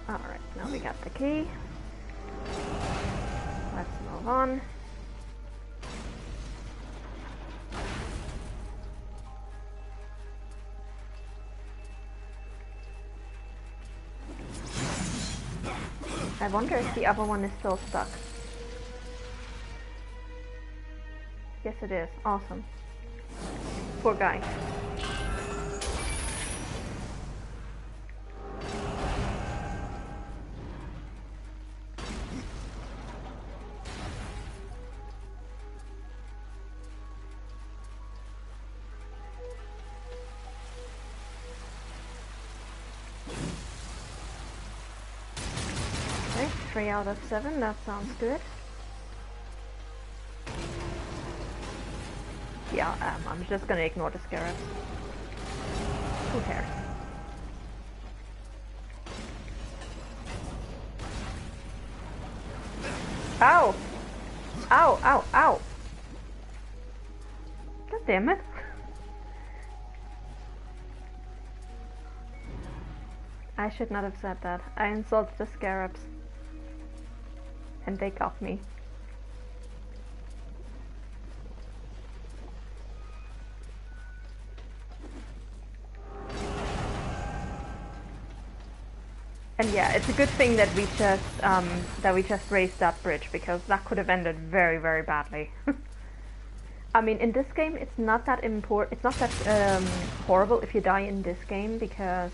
Alright, now we got the key. Let's move on. I wonder if the other one is still stuck. Yes, it is. Awesome. Poor guy. Okay, 3 out of 7. That sounds good. Yeah, I'm just gonna ignore the scarabs. Who cares? Ow! Ow, ow, ow! God damn it. I should not have said that. I insulted the scarabs. And they got me. And yeah, it's a good thing that we just raised that bridge, because that could have ended very, very badly. I mean, in this game, it's not that horrible if you die in this game, because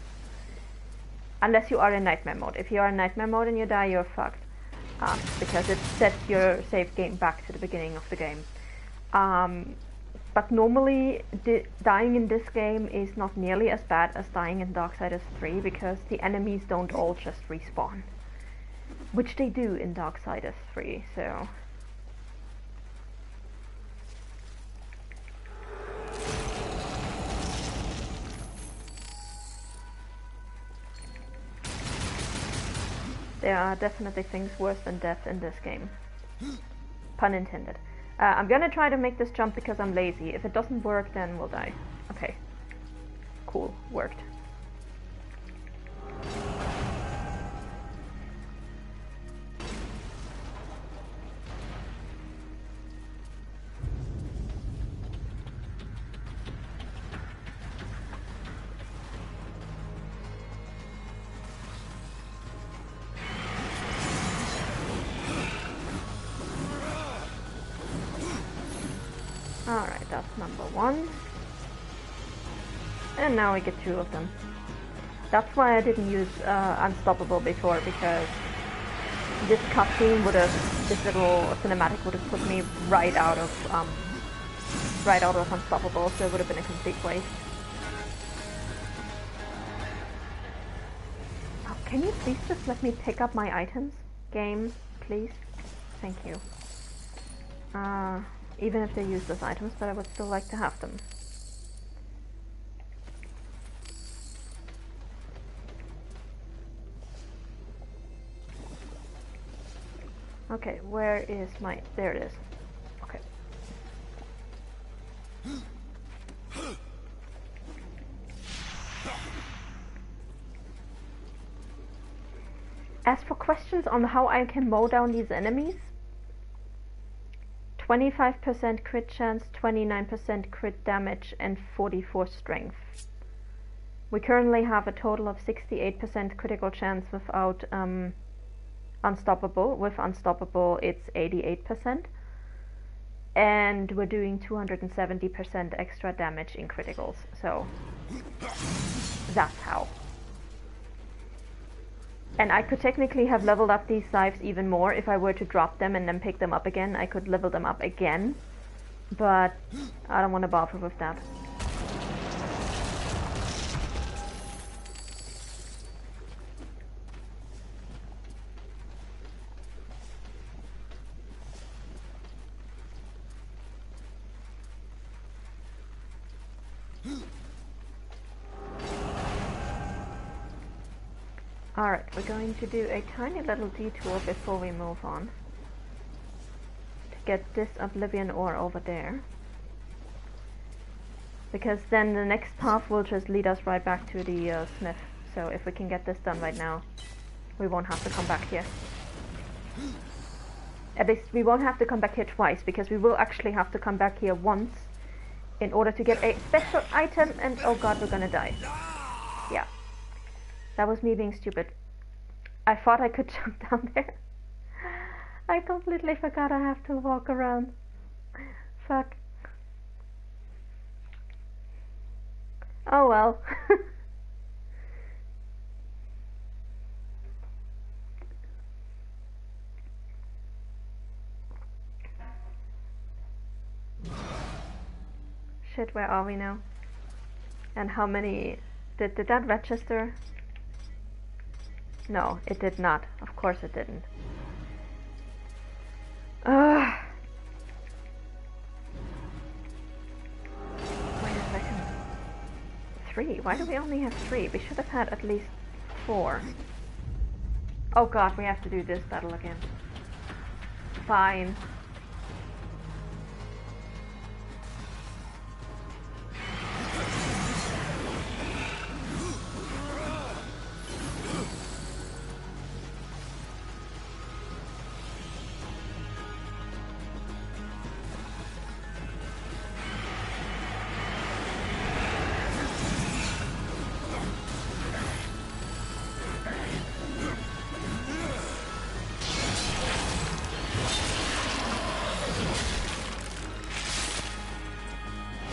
unless you are in nightmare mode. If you are in nightmare mode and you die, you're fucked, because it sets your save game back to the beginning of the game. But normally, dying in this game is not nearly as bad as dying in Darksiders 3, because the enemies don't all just respawn. Which they do in Darksiders 3, so... There are definitely things worse than death in this game. Pun intended. I'm gonna try to make this jump because I'm lazy. If it doesn't work, then we'll die. Okay. Cool. Worked. Alright, that's number 1. And now we get 2 of them. That's why I didn't use Unstoppable before, because this cutscene would have, this little cinematic would have put me right out of Unstoppable, so it would have been a complete waste. Oh, can you please just let me pick up my items? Game, please? Thank you. Even if they're useless items, but I would still like to have them. Okay, where is my... There it is. Okay. As for questions on how I can mow down these enemies, 25% crit chance, 29% crit damage, and 44 strength. We currently have a total of 68% critical chance without Unstoppable. With Unstoppable, it's 88%. And we're doing 270% extra damage in criticals. So, that's how. And I could technically have leveled up these scythes even more if I were to drop them and then pick them up again. I could level them up again, but I don't want to bother with that. Alright, we're going to do a tiny little detour before we move on to get this Oblivion ore over there, because then the next path will just lead us right back to the smith. So if we can get this done right now, we won't have to come back here. At least we won't have to come back here twice, because we will actually have to come back here once in order to get a special item, and oh god, we're gonna die. Yeah. That was me being stupid. I thought I could jump down there. I completely forgot I have to walk around. Fuck. Oh well. Shit, where are we now? And how many... Did that register? No, it did not. Of course it didn't. Ugh. Wait a second. 3? Why do we only have 3? We should have had at least 4. Oh god, we have to do this battle again. Fine.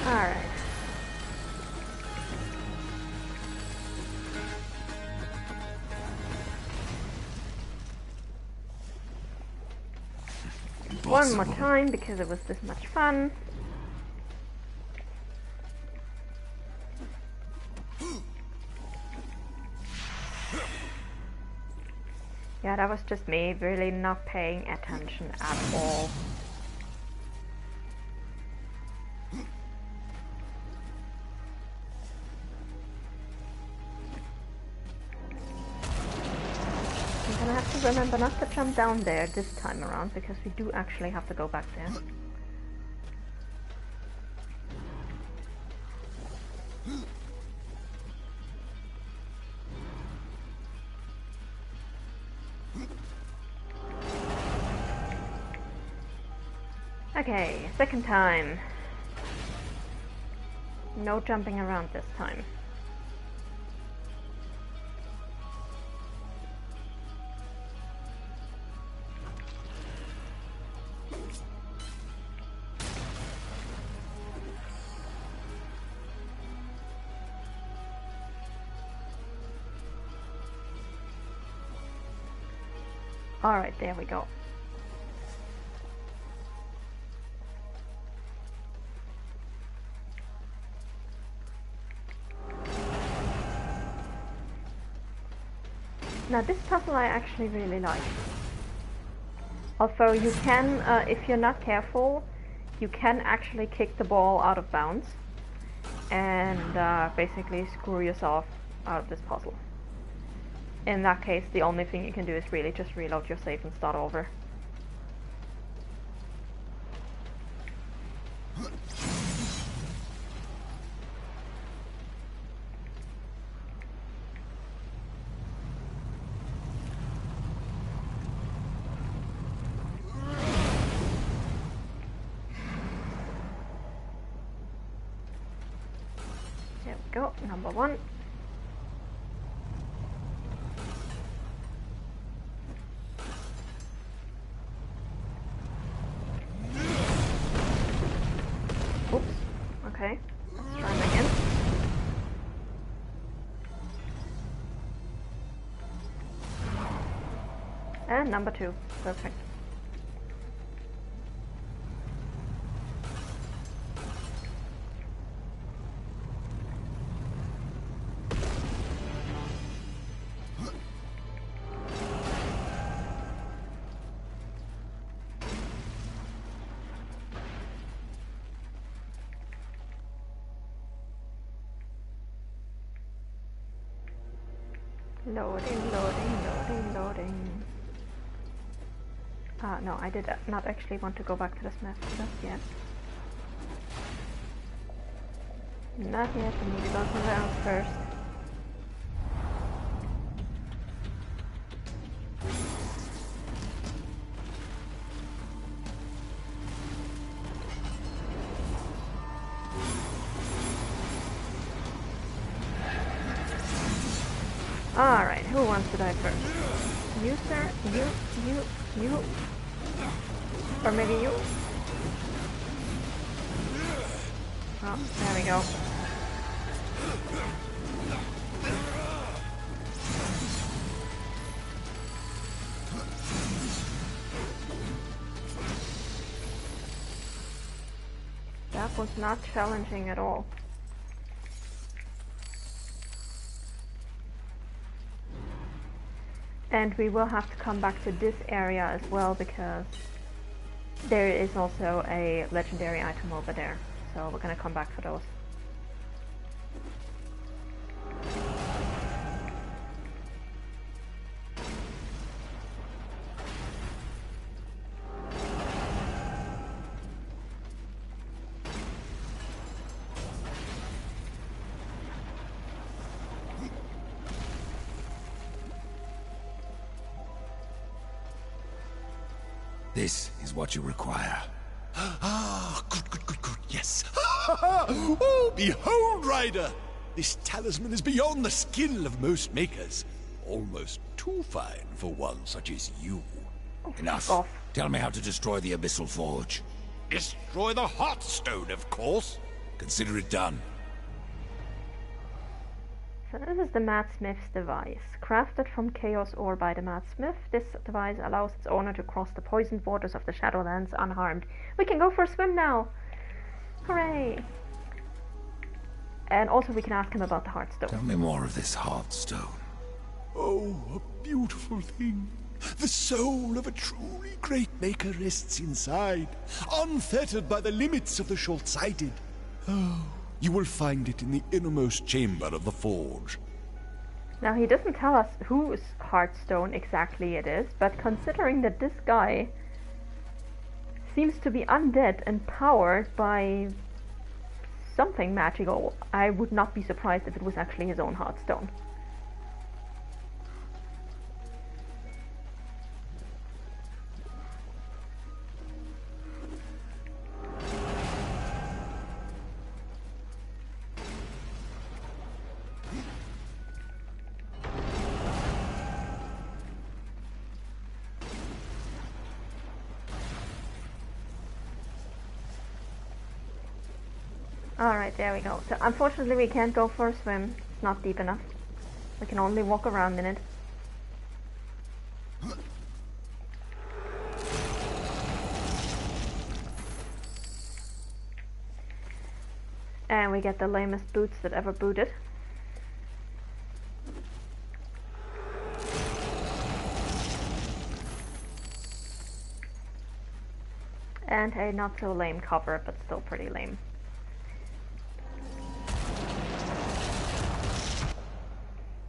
Alright. One more time because it was this much fun. Yeah, that was just me really not paying attention at all. I'm gonna have to remember not to jump down there this time around because we do actually have to go back there. Okay, second time. No jumping around this time. Alright, there we go. Now this puzzle I actually really like. Although you can, if you're not careful, you can actually kick the ball out of bounds and basically screw yourself out of this puzzle. In that case, the only thing you can do is really just reload your save and start over. There we go, number 1. Oops, okay, let's try them again. And number 2, perfect. Loading, loading, loading, loading. No, I did not actually want to go back to the smith just yet. Not yet, I need to go somewhere else first. Alright, who wants to die first? You, sir. You. Or maybe you. Oh, there we go. That was not challenging at all. And we will have to come back to this area as well, because there is also a legendary item over there. So we're gonna come back for those. This is what you require. Ah, good. Yes. Oh, behold, Rider! This talisman is beyond the skill of most makers. Almost too fine for one such as you. Enough. Off. Tell me how to destroy the Abyssal Forge. Destroy the Heartstone, of course. Consider it done. So this is the Madsmith's device. Crafted from chaos ore by the Madsmith, this device allows its owner to cross the poisoned waters of the Shadowlands unharmed. We can go for a swim now! Hooray! And also we can ask him about the Heartstone. Tell me more of this Heartstone. Oh, a beautiful thing. The soul of a truly great maker rests inside, unfettered by the limits of the short-sighted. Oh, you will find it in the innermost chamber of the forge. Now he doesn't tell us whose Heartstone exactly it is, but considering that this guy seems to be undead and powered by something magical, I would not be surprised if it was actually his own Heartstone. Alright, there we go. So unfortunately we can't go for a swim. It's not deep enough. We can only walk around in it. And we get the lamest boots that ever booted. And a not so lame cover, but still pretty lame.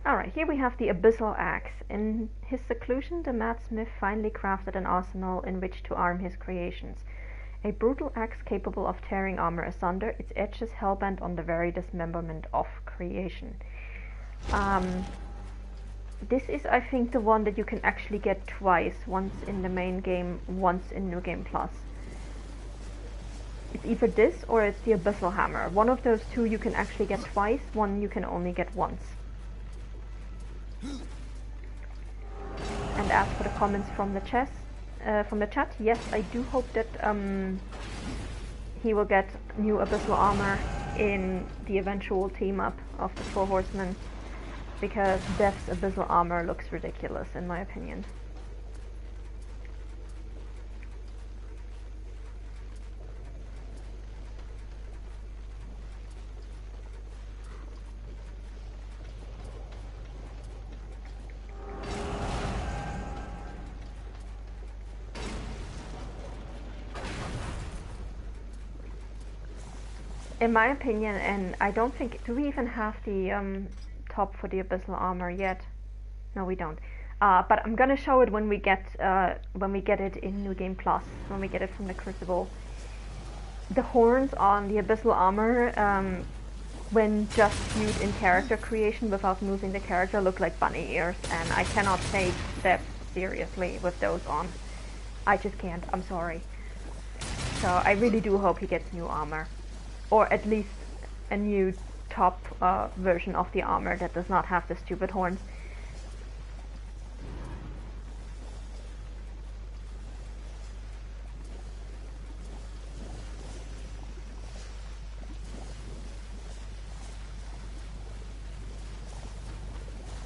Alright, here we have the Abyssal Axe. In his seclusion, the Madsmith finally crafted an arsenal in which to arm his creations. A brutal axe capable of tearing armor asunder, its edges hellbent on the very dismemberment of creation. This is, I think, the one that you can actually get twice. Once in the main game, once in New Game Plus. It's either this or it's the Abyssal Hammer. One of those two you can actually get twice, one you can only get once. And as for the comments from the chat, yes, I do hope that he will get new Abyssal armor in the eventual team up of the Four Horsemen, because Death's Abyssal armor looks ridiculous in my opinion. In my opinion, and I don't think, do we even have the top for the Abyssal armor yet? No, we don't. But I'm gonna show it when we get it in New Game Plus, when we get it from the Crucible. The horns on the Abyssal armor, when just viewed in character creation without moving the character, look like bunny ears, and I cannot take that seriously with those on. I just can't. I'm sorry. So I really do hope he gets new armor. Or at least a new top version of the armor that does not have the stupid horns.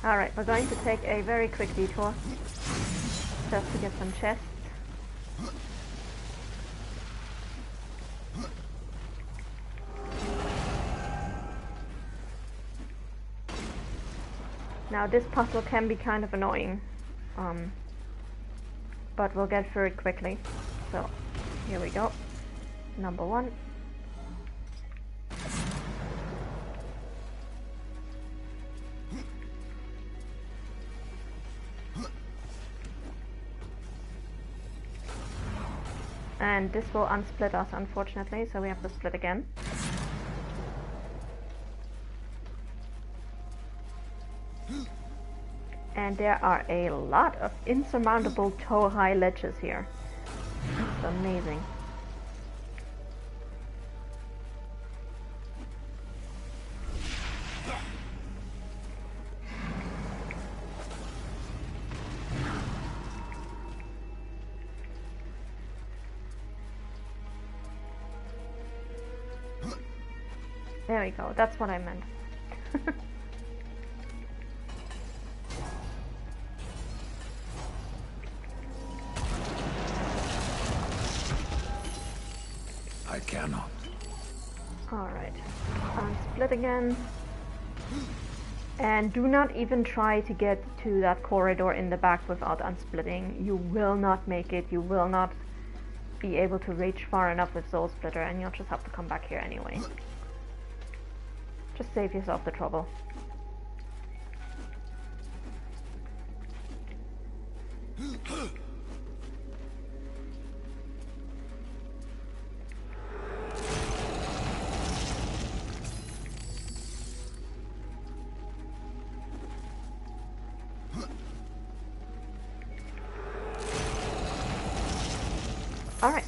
Alright, we're going to take a very quick detour just to get some chests. Now this puzzle can be kind of annoying, but we'll get through it quickly. So, here we go. Number 1. And this will unsplit us, unfortunately, so we have to split again. And there are a lot of insurmountable toe-high ledges here. It's amazing. There we go, that's what I meant. I cannot. Alright, unsplit again. And do not even try to get to that corridor in the back without unsplitting. You will not make it, you will not be able to reach far enough with Soul Splitter, and you'll just have to come back here anyway. Just save yourself the trouble. Alright,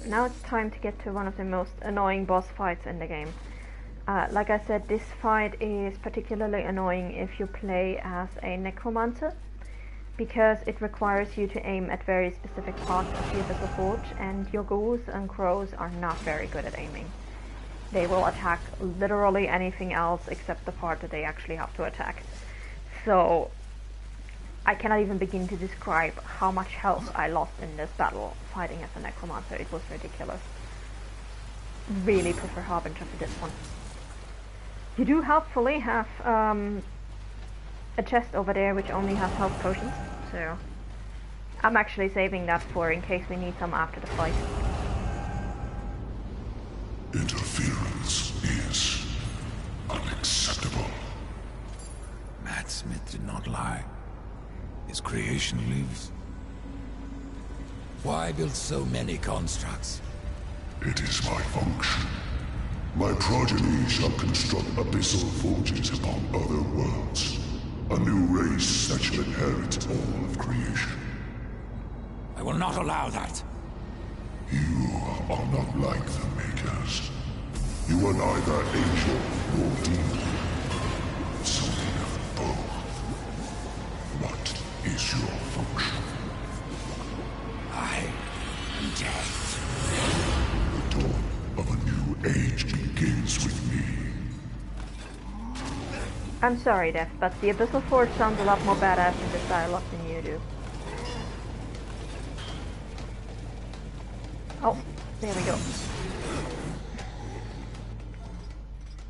now it's time to get to one of the most annoying boss fights in the game. Like I said, this fight is particularly annoying if you play as a necromancer, because it requires you to aim at very specific parts of the Abyssal Forge, and your ghouls and crows are not very good at aiming. They will attack literally anything else except the part that they actually have to attack. So I cannot even begin to describe how much health I lost in this battle fighting as a necromancer. It was ridiculous. Really prefer Harbinger for this one. You do helpfully have a chest over there which only has health potions, so I'm actually saving that for in case we need some after the fight. Interference is unacceptable. Matt Smith did not lie. His creation lives. Why build so many constructs? It is my function. My progeny shall construct abyssal forges upon other worlds. A new race that shall inherit all of creation. I will not allow that. You are not like the Makers. You are neither angel nor demon. Something of both. What is your function? I am death. The dawn of a new age begins with me. I'm sorry, Death, but the Abyssal Forge sounds a lot more badass in this dialogue than you do. Oh, there we go.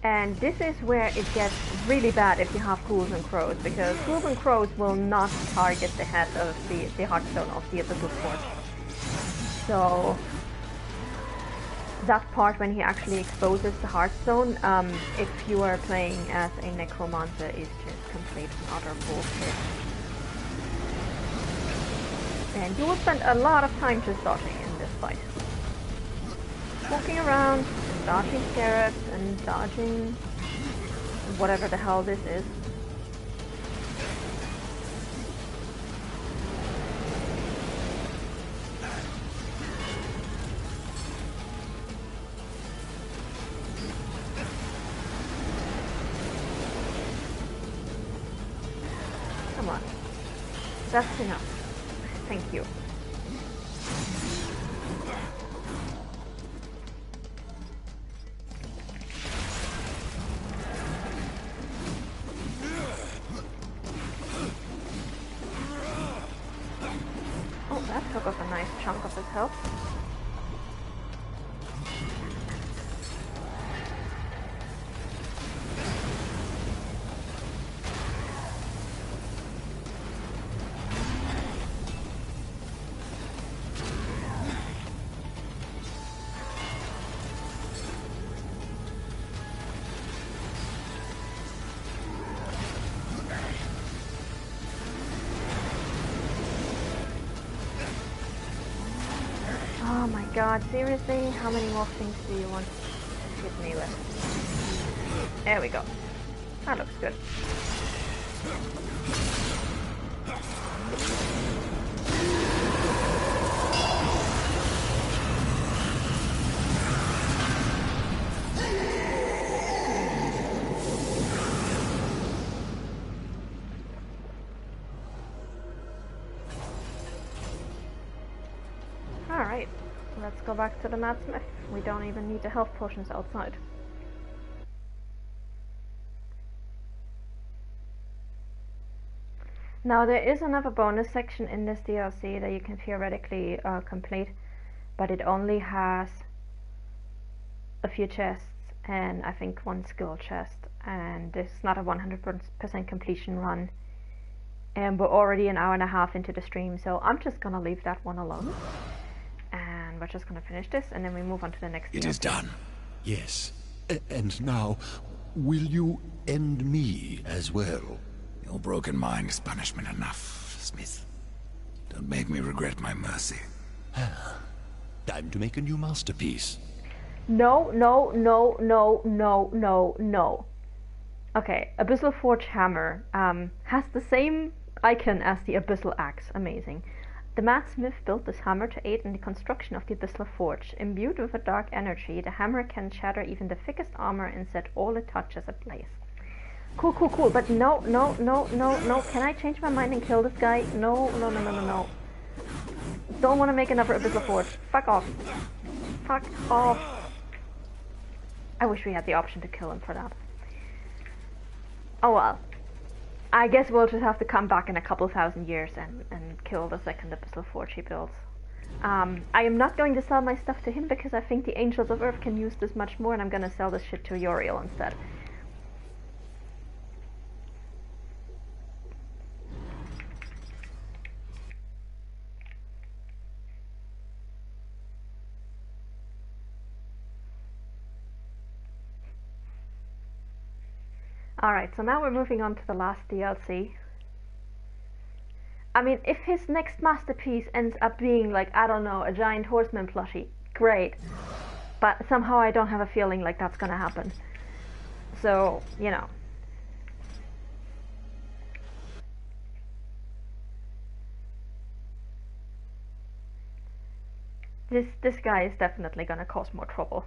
And this is where it gets really bad if you have ghouls and crows, because ghouls and crows will not target the head of the heartstone of the Abyssal Forge. So that part when he actually exposes the heartstone, if you are playing as a necromancer, is just complete and utter bullshit. And you will spend a lot of time just dodging in this fight. Walking around, and dodging scarabs, and dodging whatever the hell this is. Come on. That's enough. Thank you. god, seriously? How many more things do you want to hit me with? There we go. That looks good. Alright, let's go back to the Madsmith. We don't even need the health potions outside. Now there is another bonus section in this DLC that you can theoretically complete, but it only has a few chests and I think one skill chest, and it's not a 100% completion run. And we're already an hour and a half into the stream, so I'm just gonna leave that one alone. And we're just gonna finish this and then we move on to the next It DLC. is done. Yes. And now, will you end me as well? Your broken mind is punishment enough, Smith. Don't make me regret my mercy. Time to make a new masterpiece. No, no, no, no, no, no, no. Okay, Abyssal Forge Hammer has the same icon as the Abyssal Axe. Amazing. The Madsmith built this hammer to aid in the construction of the Abyssal Forge. Imbued with a dark energy, the hammer can shatter even the thickest armor and set all it touches ablaze. Cool, cool, cool, but no, no, no, no, no. Can I change my mind and kill this guy? No, no, no, no, no, no. Don't want to make another Abyssal Forge. Fuck off. Fuck off. I wish we had the option to kill him for that. Oh well. I guess we'll just have to come back in a couple thousand years and kill the second Abyssal Forge he builds. I am not going to sell my stuff to him because I think the Angels of Earth can use this much more, and I'm going to sell this shit to Uriel instead. Alright, so now we're moving on to the last DLC. I mean, if his next masterpiece ends up being like, I don't know, a giant horseman plushie, great. But somehow I don't have a feeling like that's gonna happen. So, you know. This guy is definitely gonna cause more trouble.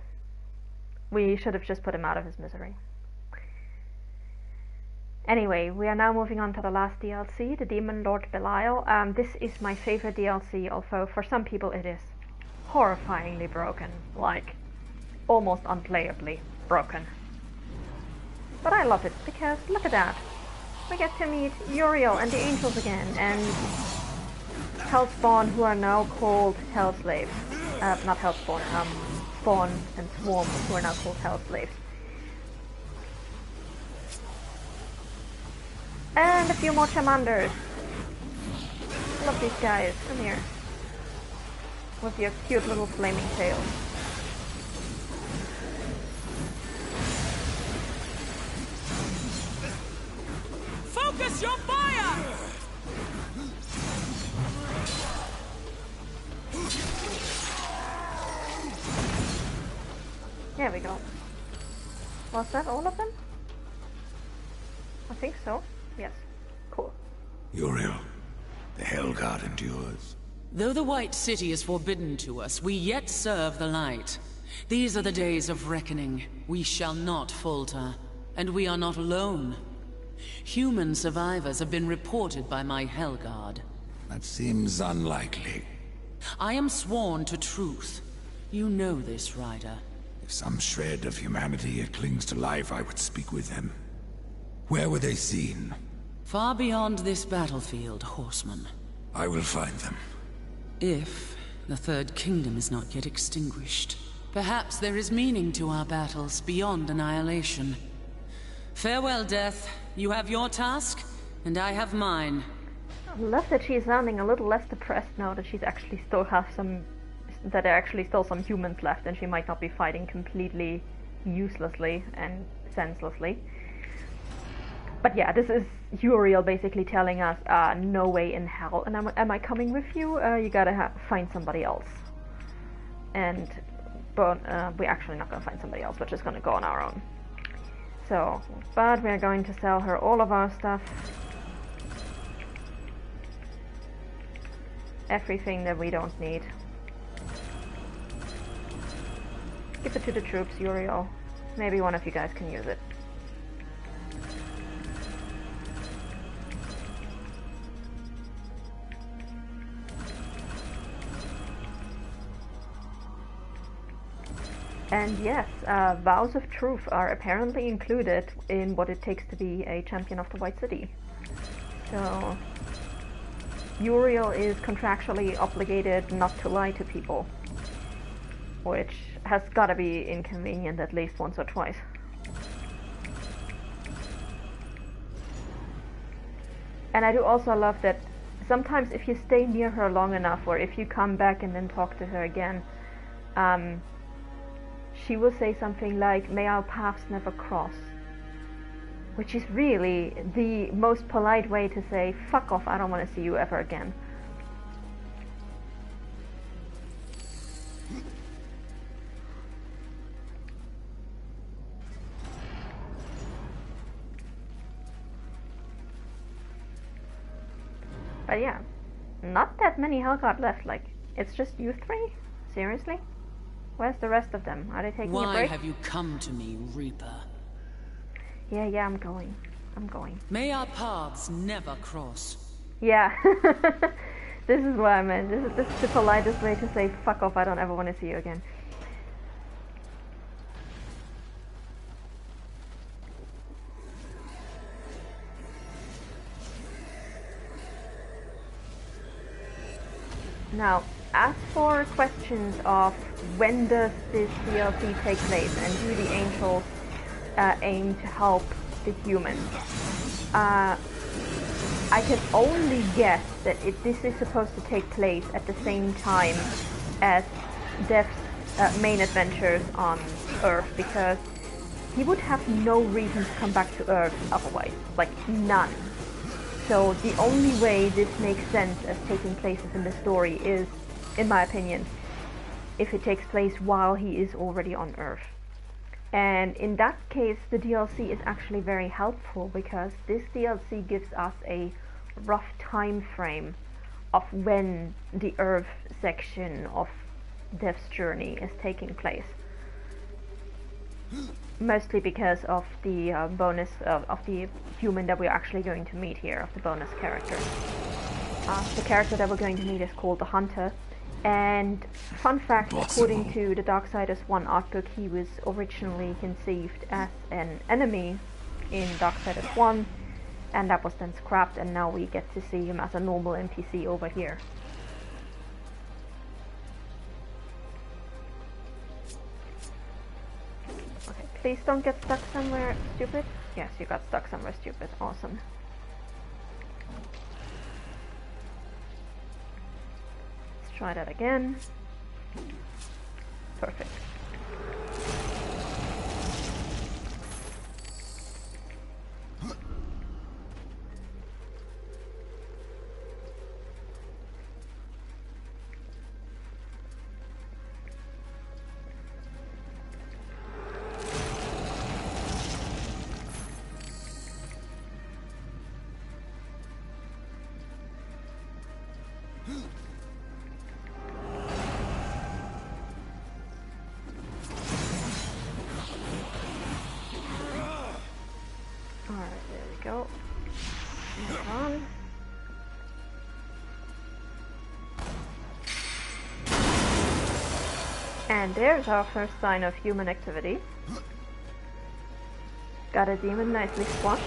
We should have just put him out of his misery. Anyway, we are now moving on to the last DLC, the Demon Lord Belial. This is my favorite DLC, although for some people it is horrifyingly broken, like almost unplayably broken. But I love it, because look at that. We get to meet Uriel and the Angels again, and Hellspawn, who are now called Hell Slaves. Not Hellspawn, Spawn and Swarm, who are now called Hell Slaves. And a few more Chamanders. Love these guys. Come here. With your cute little flaming tails. Focus your fire! There we go. Was that all of them? I think so. Yes. Cool. Uriel, the Hellguard endures. Though the White City is forbidden to us, we yet serve the light. These are the days of reckoning. We shall not falter. And we are not alone. Human survivors have been reported by my Hellguard. That seems unlikely. I am sworn to truth. You know this, Ryder. If some shred of humanity yet clings to life, I would speak with them. Where were they seen? Far beyond this battlefield, horseman. I will find them. If the Third Kingdom is not yet extinguished. Perhaps there is meaning to our battles beyond annihilation. Farewell, Death. You have your task, and I have mine. I love that she's sounding a little less depressed now that she's actually still have some... that there are actually still some humans left and she might not be fighting completely uselessly and senselessly. But yeah, this is Uriel basically telling us, no way in hell. And am I coming with you? You gotta find somebody else. but we're actually not going to find somebody else. We're just going to go on our own. So, but we're going to sell her all of our stuff. Everything that we don't need. Give it to the troops, Uriel. Maybe one of you guys can use it. And yes, vows of truth are apparently included in what it takes to be a champion of the White City. So, Uriel is contractually obligated not to lie to people, which has gotta be inconvenient at least once or twice. And I do also love that sometimes if you stay near her long enough, or if you come back and then talk to her again, she will say something like, "May our paths never cross," which is really the most polite way to say, "Fuck off, I don't want to see you ever again." But yeah, not that many Hellguard left, like, it's just you three? Seriously? Where's the rest of them? Are they taking a break? Why have you come to me, Reaper? Yeah, I'm going. May our paths never cross. Yeah, this is what I meant. This is the politest way to say, "Fuck off, I don't ever want to see you again." Now, as for questions of when does this DLC take place and do the angels aim to help the humans, I can only guess that this is supposed to take place at the same time as Dev's main adventures on Earth, because he would have no reason to come back to Earth otherwise, like none. So the only way this makes sense as taking place in the story is, in my opinion, if it takes place while he is already on Earth. And in that case, the DLC is actually very helpful, because this DLC gives us a rough time frame of when the Earth section of Dev's journey is taking place. Mostly because of the bonus of the human that we're actually going to meet here, of the bonus character. The character that we're going to meet is called the Hunter. And fun fact, according to the Darksiders 1 art book, he was originally conceived as an enemy in Darksiders 1, and that was then scrapped, and now we get to see him as a normal NPC over here. Okay, please don't get stuck somewhere stupid. Yes, you got stuck somewhere stupid. Awesome. Try that again. Perfect. Go. Move on. And there's our first sign of human activity. Got a demon nicely squashed.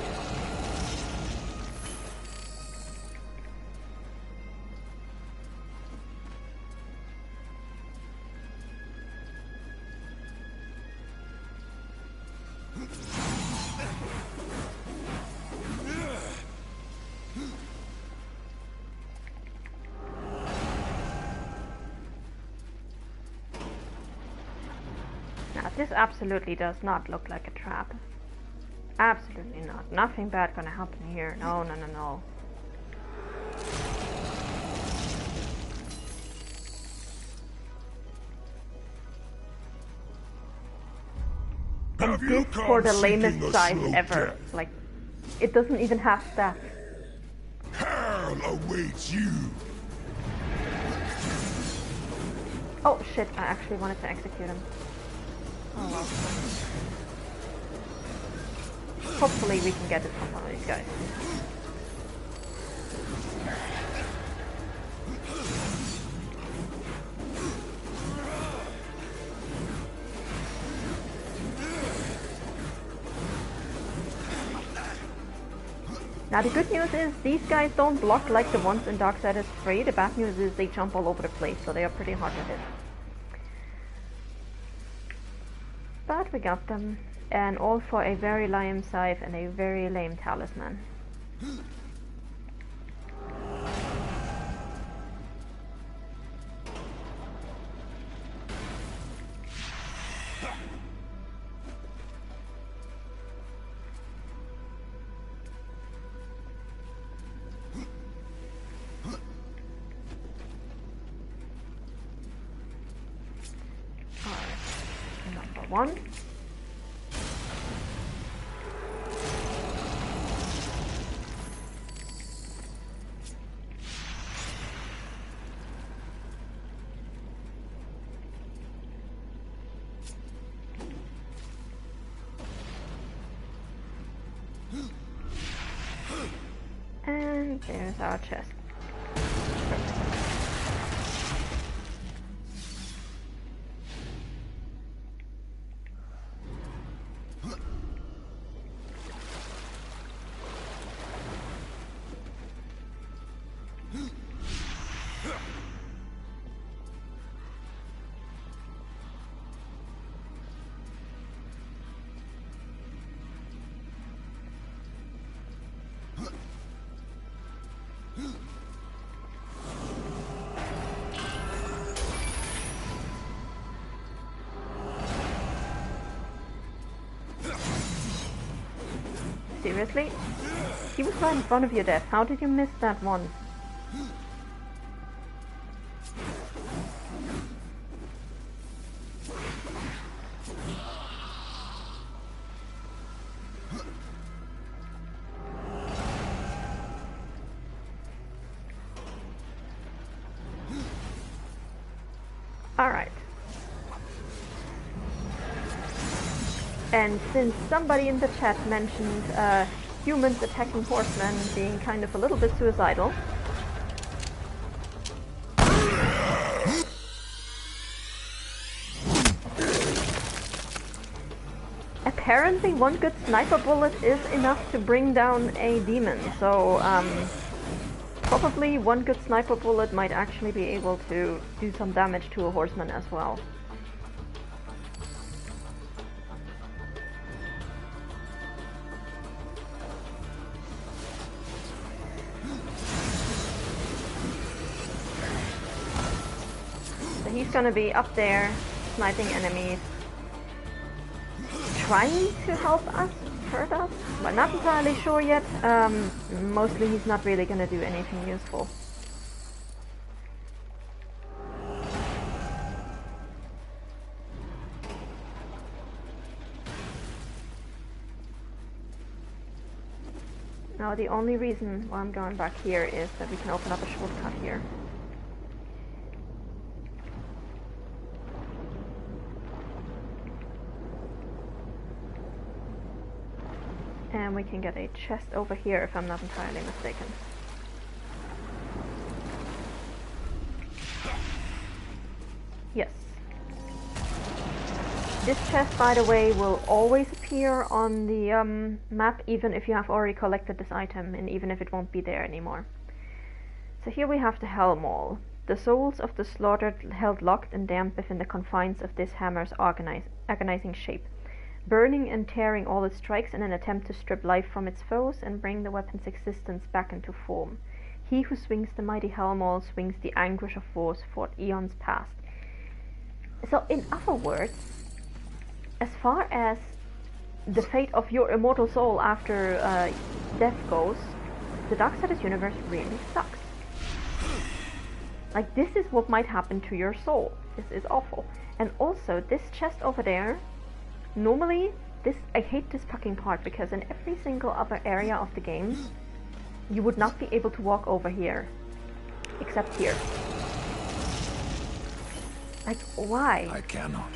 This absolutely does not look like a trap. Absolutely not. Nothing bad gonna happen here. No. And this for the lamest size ever. Like, it doesn't even have stats. Hell awaits you. Oh shit, I actually wanted to execute him. Oh well. Hopefully we can get it from one of these guys. Now the good news is these guys don't block like the ones in Darksiders 3. The bad news is they jump all over the place, so they are pretty hard to hit. But we got them, and all for a very lame scythe and a very lame talisman. One. And there's our chest. Seriously? He was right in front of your death. How did you miss that one? Alright. And since somebody in the chat mentioned humans attacking horsemen being kind of a little bit suicidal, apparently one good sniper bullet is enough to bring down a demon, so probably one good sniper bullet might actually be able to do some damage to a horseman as well. He's gonna be up there, sniping enemies, trying to help us, hurt us, but not entirely sure yet. Mostly he's not really gonna do anything useful. Now the only reason why I'm going back here is that we can open up a shortcut here. And we can get a chest over here if I'm not entirely mistaken. Yes. This chest, by the way, will always appear on the map, even if you have already collected this item, and even if it won't be there anymore. So here we have the Hellmaul. The souls of the slaughtered held locked and damned within the confines of this hammer's agonizing shape, burning and tearing all it strikes in an attempt to strip life from its foes and bring the weapon's existence back into form. He who swings the mighty Hellmaul swings the anguish of wars fought eons past. So in other words, as far as the fate of your immortal soul after death goes, the Darksiders universe really sucks. Like, this is what might happen to your soul. This is awful. And also, this chest over there, normally I hate this fucking part, because in every single other area of the game, you would not be able to walk over here. Except here. Like, why? I cannot.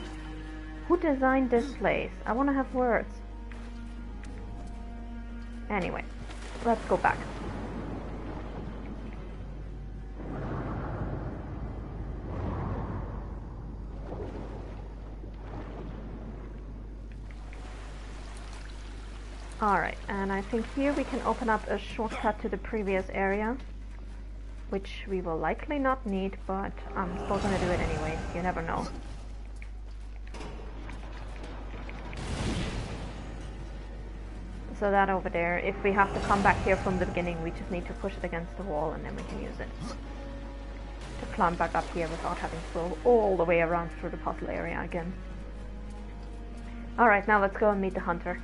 Who designed this place? I want to have words. Anyway, let's go back. Alright, and I think here we can open up a shortcut to the previous area, which we will likely not need, but I'm still gonna do it anyway, you never know. So that over there, if we have to come back here from the beginning, we just need to push it against the wall and then we can use it to climb back up here without having to go all the way around through the puzzle area again. Alright, now let's go and meet the hunter.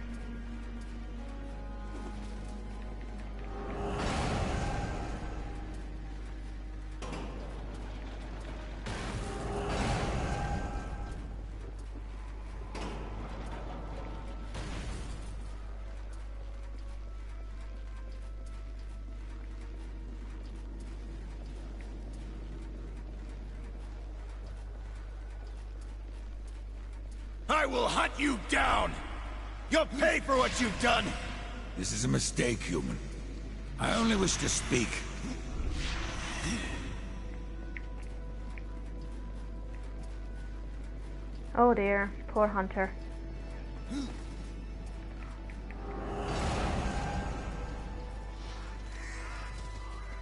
I will hunt you down! You'll pay for what you've done! This is a mistake, human. I only wish to speak. Oh dear, poor hunter.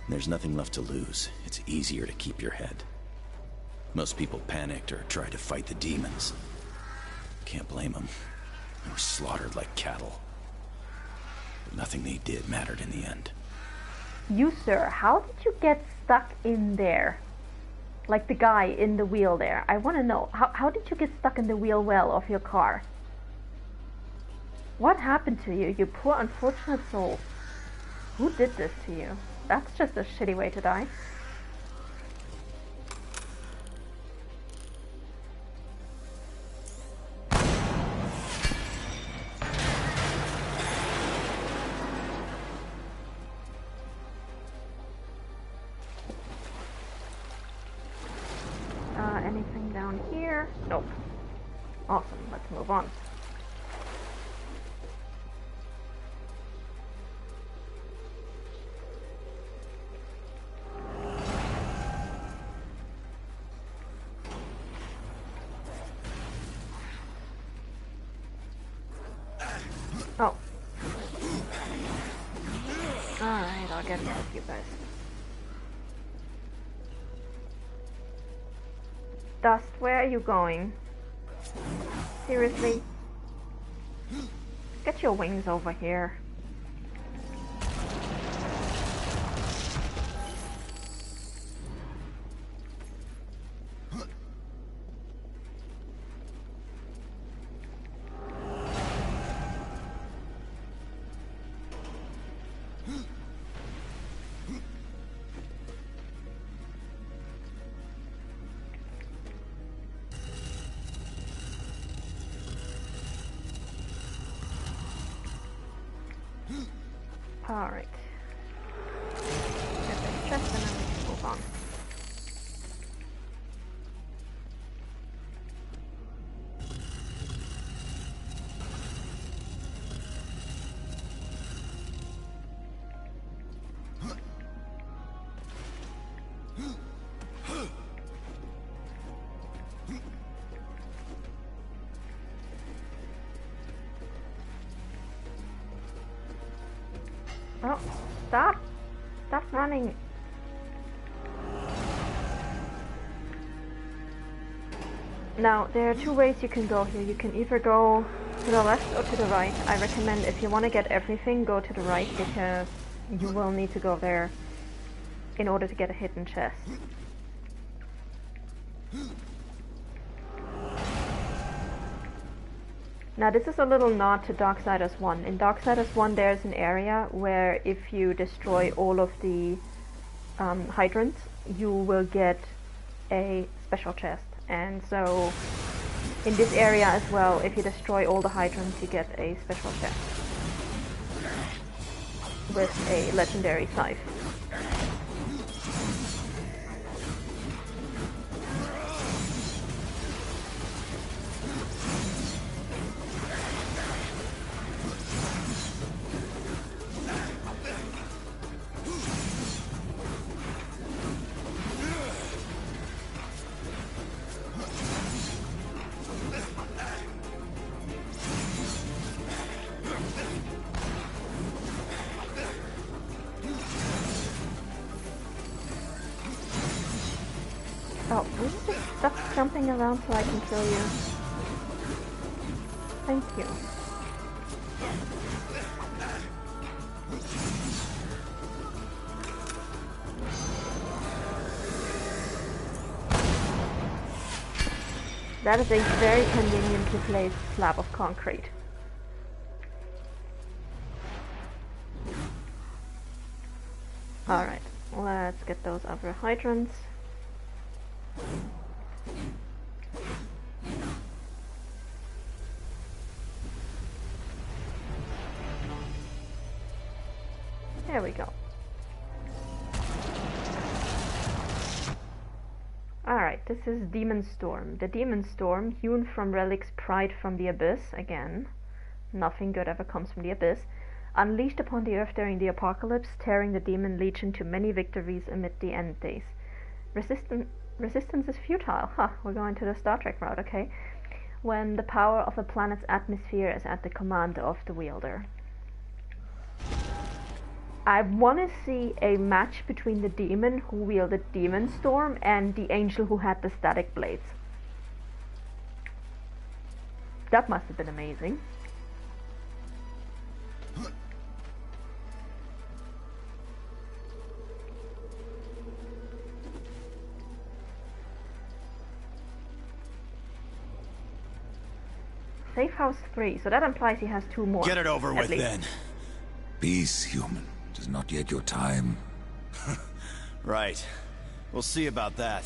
There's nothing left to lose. It's easier to keep your head. Most people panicked or tried to fight the demons. Can't blame them. They were slaughtered like cattle. But nothing they did mattered in the end. You, sir, how did you get stuck in there? Like the guy in the wheel there. I want to know, how did you get stuck in the wheel well of your car? What happened to you, you poor unfortunate soul? Who did this to you? That's just a shitty way to die. Anything down here? Nope. Awesome, let's move on. Oh. Alright, I'll get rid of you guys. Dust, where are you going? Seriously? Get your wings over here. Alright. Get this chest and then we can move on. Oh, stop! Stop running! Now, there are two ways you can go here. You can either go to the left or to the right. I recommend, if you want to get everything, go to the right, because you will need to go there in order to get a hidden chest. Now this is a little nod to Darksiders 1. In Darksiders 1 there's an area where if you destroy all of the hydrants, you will get a special chest. And so In this area as well, if you destroy all the hydrants, you get a special chest with a legendary scythe. Oh, will you just stop jumping around so I can kill you? Thank you. That is a very conveniently placed slab of concrete. Alright, let's get those other hydrants. There we go. Alright, this is Demon Storm. The Demon Storm, hewn from relics pried from the abyss, again. Nothing good ever comes from the abyss. Unleashed upon the earth during the apocalypse, tearing the demon legion to many victories amid the end days. Resistance is futile. Huh, we're going to the Star Trek route, okay. When the power of the planet's atmosphere is at the command of the wielder. I want to see a match between the demon who wielded Demon Storm and the angel who had the static blades. That must have been amazing. Safe House 3, so that implies he has 2 more. Get it over with least. then. Peace, human. It is not yet your time. Right. We'll see about that.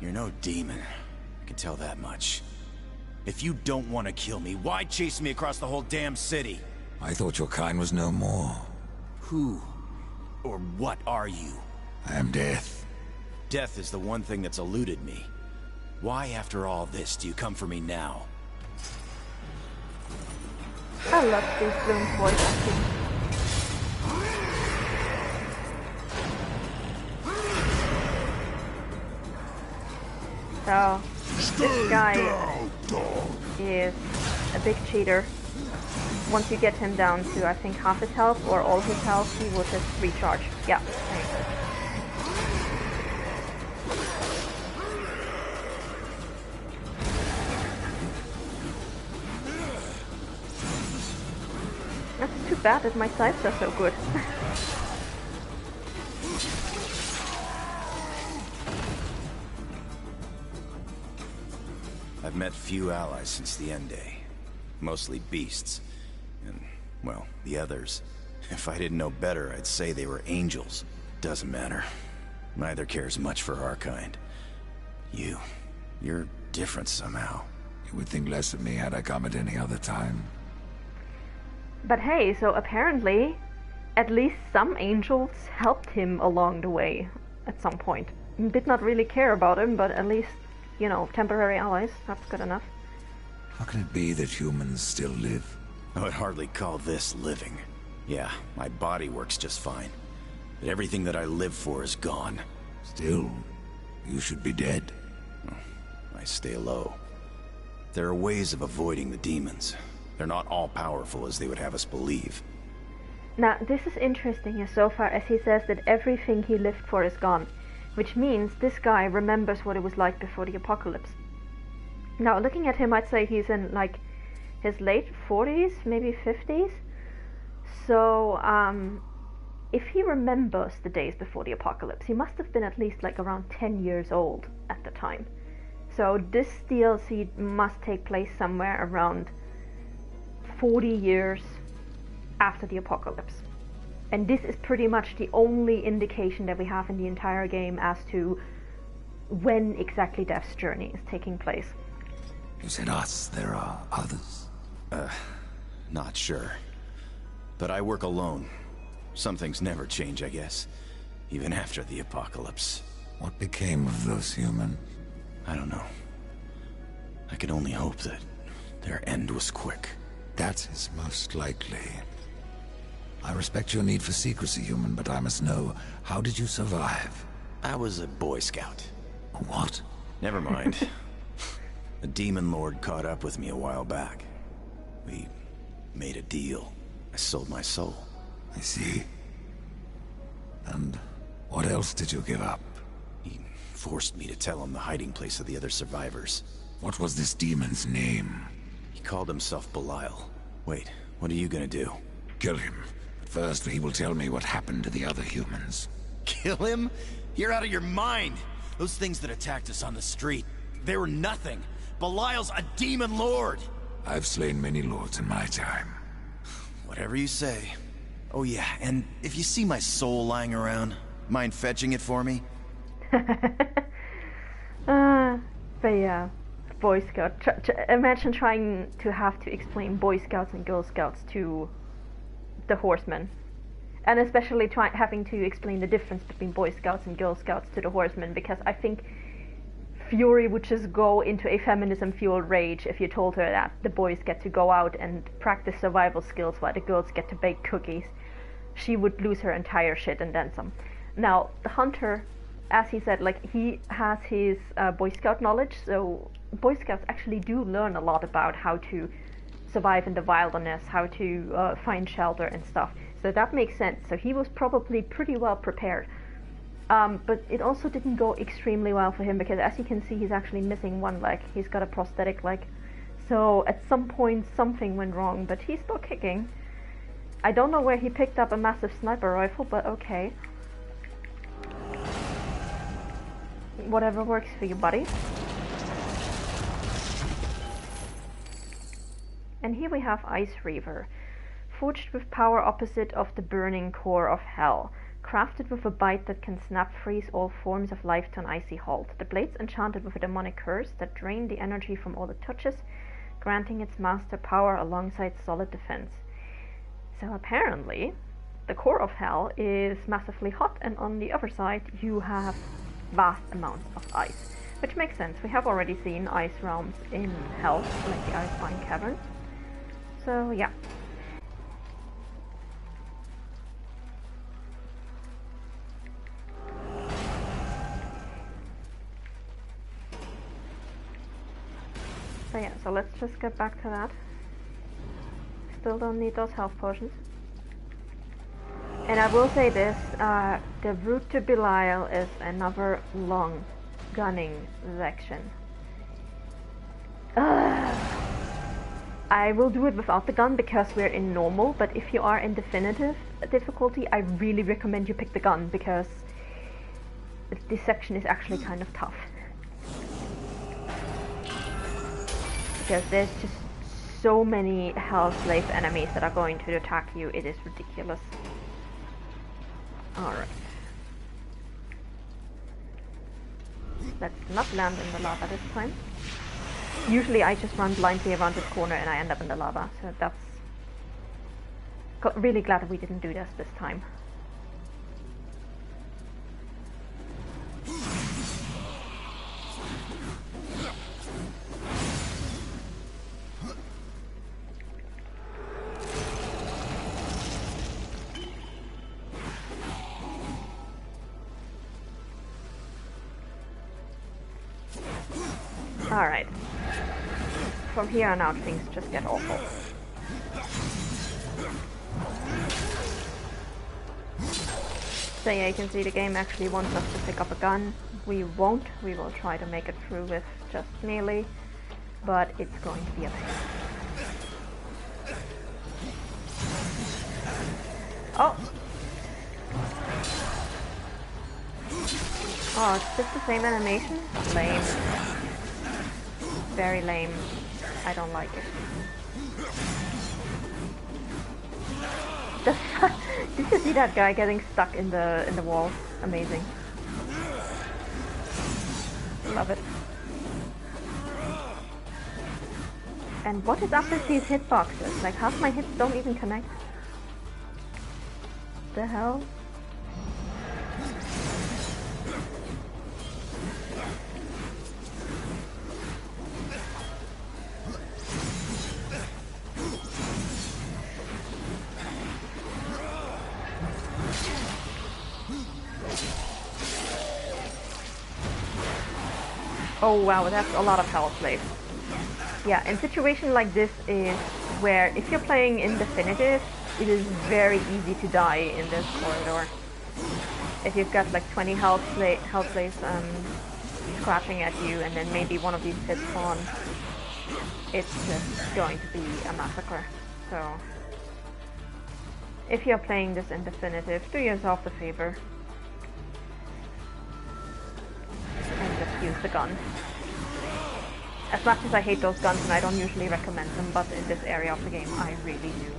You're no demon. I can tell that much. If you don't want to kill me, why chase me across the whole damn city? I thought your kind was no more. Who or what are you? I am death. Death is the one thing that's eluded me. Why, after all this, do you come for me now? I love these Bloom's voice acting. So, this guy is a big cheater. Once you get him down to, I think, half his health or all his health, he will just recharge. Yeah. That's too bad that my scythes are so good. I've met few allies since the End Day. Mostly beasts. And, well, the others. If I didn't know better, I'd say they were angels. Doesn't matter. Neither cares much for our kind. You're different somehow. You would think less of me had I come at any other time. But hey, so apparently, at least some angels helped him along the way at some point. Did not really care about him, but at least, you know, temporary allies, that's good enough. How can it be that humans still live? I would hardly call this living. Yeah, my body works just fine. But everything that I live for is gone. Still, you should be dead. I stay low. There are ways of avoiding the demons. They're not all powerful as they would have us believe. Now, this is interesting insofar as he says that everything he lived for is gone, which means this guy remembers what it was like before the apocalypse. Now, looking at him, I'd say he's in, like, his late 40s, maybe 50s. So, if he remembers the days before the apocalypse, he must have been at least, like, around 10 years old at the time. So, this DLC must take place somewhere around 40 years after the apocalypse. And this is pretty much the only indication that we have in the entire game as to when exactly Death's journey is taking place. You said us. There are others. Not sure. But I work alone. Some things never change, I guess. Even after the apocalypse. What became of those humans? I don't know. I can only hope that their end was quick. That is most likely. I respect your need for secrecy, human, but I must know, how did you survive? I was a Boy Scout. What? Never mind. A demon lord caught up with me a while back. We made a deal. I sold my soul. I see. And what else did you give up? He forced me to tell him the hiding place of the other survivors. What was this demon's name? He called himself Belial. Wait, what are you gonna do? Kill him. But first, he will tell me what happened to the other humans. Kill him? You're out of your mind! Those things that attacked us on the street, they were nothing. Belial's a demon lord! I've slain many lords in my time. Whatever you say. Oh yeah, and if you see my soul lying around, mind fetching it for me? But yeah, Boy Scout. Imagine trying to have to explain Boy Scouts and Girl Scouts to the Horsemen. And especially having to explain the difference between Boy Scouts and Girl Scouts to the Horsemen, because I think Fury would just go into a feminism-fueled rage if you told her that the boys get to go out and practice survival skills while the girls get to bake cookies. She would lose her entire shit and then some. Now, the Hunter, as he said, like, he has his Boy Scout knowledge, so Boy Scouts actually do learn a lot about how to survive in the wilderness, how to find shelter and stuff. So that makes sense. So he was probably pretty well prepared. But it also didn't go extremely well for him, because as you can see, he's actually missing one leg. He's got a prosthetic leg. So at some point something went wrong, but he's still kicking. I don't know where he picked up a massive sniper rifle, but okay. Whatever works for you, buddy. And here we have Ice Reaver, forged with power opposite of the burning core of hell. Crafted with a bite that can snap freeze all forms of life to an icy halt. The blade's enchanted with a demonic curse that drained the energy from all it touches, granting its master power alongside solid defense. So apparently, the core of hell is massively hot, and on the other side you have vast amounts of ice. Which makes sense, we have already seen ice realms in hell, like the Icebound Cavern. So yeah. So yeah, so let's just get back to that. Still don't need those health potions. And I will say this, the route to Belial is another long gunning section. I will do it without the gun because we're in normal, but if you are in definitive difficulty, I really recommend you pick the gun, because this section is actually kind of tough. Because there's just so many Hellslave enemies that are going to attack you, it is ridiculous. Alright. Let's not land in the lava this time. Usually I just run blindly around this corner and I end up in the lava, so that's... really glad that we didn't do this time. Alright. From here on out, things just get awful. So yeah, you can see the game actually wants us to pick up a gun. We won't. We will try to make it through with just melee, but it's going to be a pain. Oh! Oh, it's just the same animation? Lame. Very lame. I don't like it. Did you see that guy getting stuck in the wall? Amazing. Love it. And what is up with these hitboxes? Like, half my hits don't even connect. The hell? Oh wow, that's a lot of health left. Yeah, in situation like this is where if you're playing in definitive, it is very easy to die in this corridor. If you've got like 20 health slaves scratching at you and then maybe one of these hits spawn, it's just going to be a massacre. So if you're playing this in definitive, do yourself the favor and just use the gun. As much as I hate those guns and I don't usually recommend them, but in this area of the game I really do.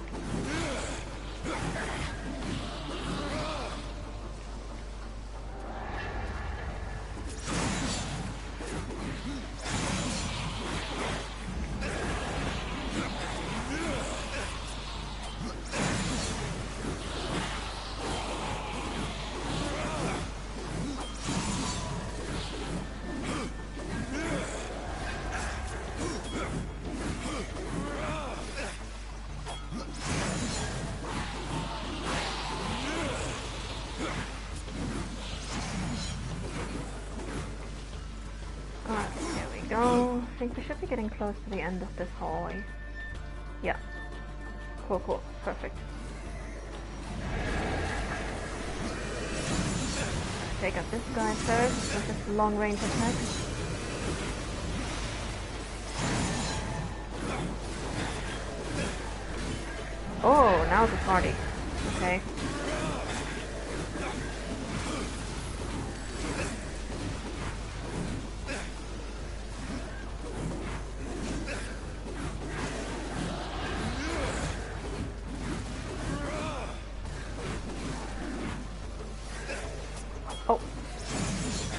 I think we should be getting close to the end of this hallway. Yeah. Cool, cool. Perfect. Take out this guy first with this long range attack. Oh, now's the party. Okay. Oh,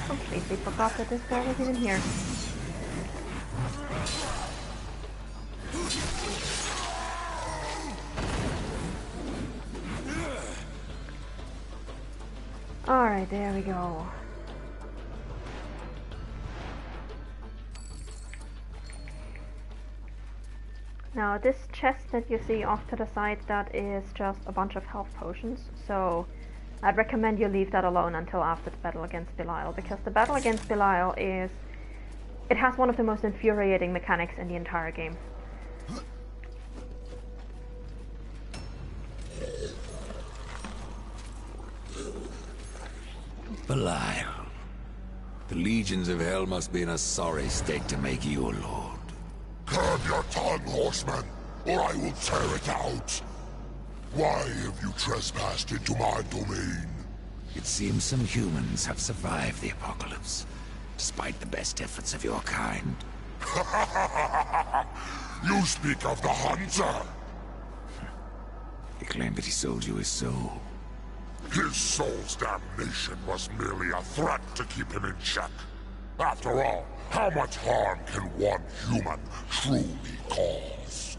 completely forgot that this guy was even here. Alright, there we go. Now this chest that you see off to the side, that is just a bunch of health potions, so I'd recommend you leave that alone until after the battle against Belial, because the battle against Belial is... it has one of the most infuriating mechanics in the entire game. Belial. The legions of hell must be in a sorry state to make you a lord. Curb your tongue, horseman, or I will tear it out. Why have you trespassed into my domain? It seems some humans have survived the apocalypse, despite the best efforts of your kind. You speak of the hunter. He claimed that he sold you his soul. His soul's damnation was merely a threat to keep him in check. After all, how much harm can one human truly cause?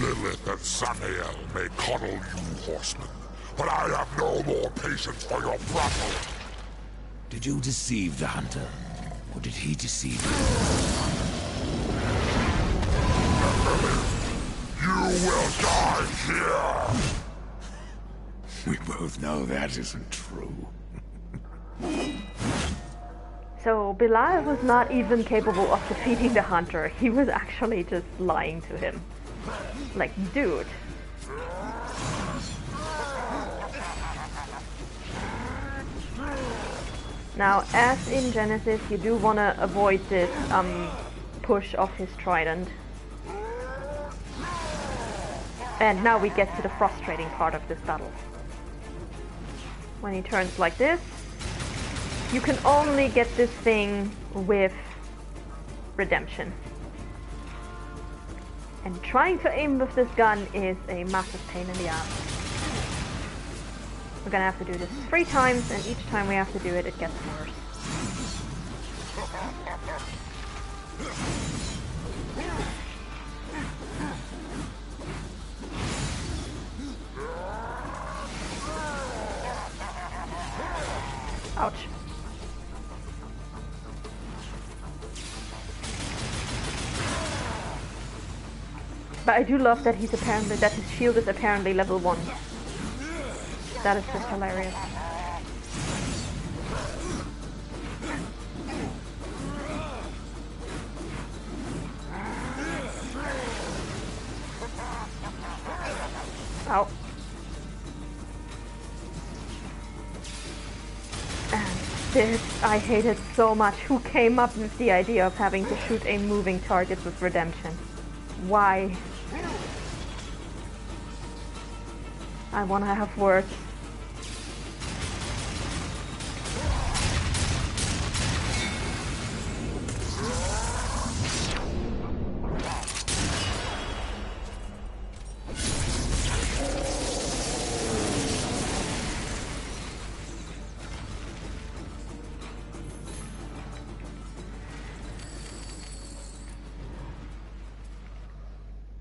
Lilith and Samael may coddle you, horsemen, but I have no more patience for your prattle. Did you deceive the hunter, or did he deceive You will die here! We both know that isn't true. So Belial was not even capable of defeating the hunter, he was actually just lying to him. Like, dude. Now, as in Genesis, you do want to avoid this push of his trident. And now we get to the frustrating part of this battle. When he turns like this, you can only get this thing with redemption. And trying to aim with this gun is a massive pain in the ass. We're gonna have to do this 3 times, and each time we have to do it, it gets worse. But I do love that his shield is apparently level 1. That is just hilarious. Ow. And this I hated so much. Who came up with the idea of having to shoot a moving target with redemption? Why? I wanna have words.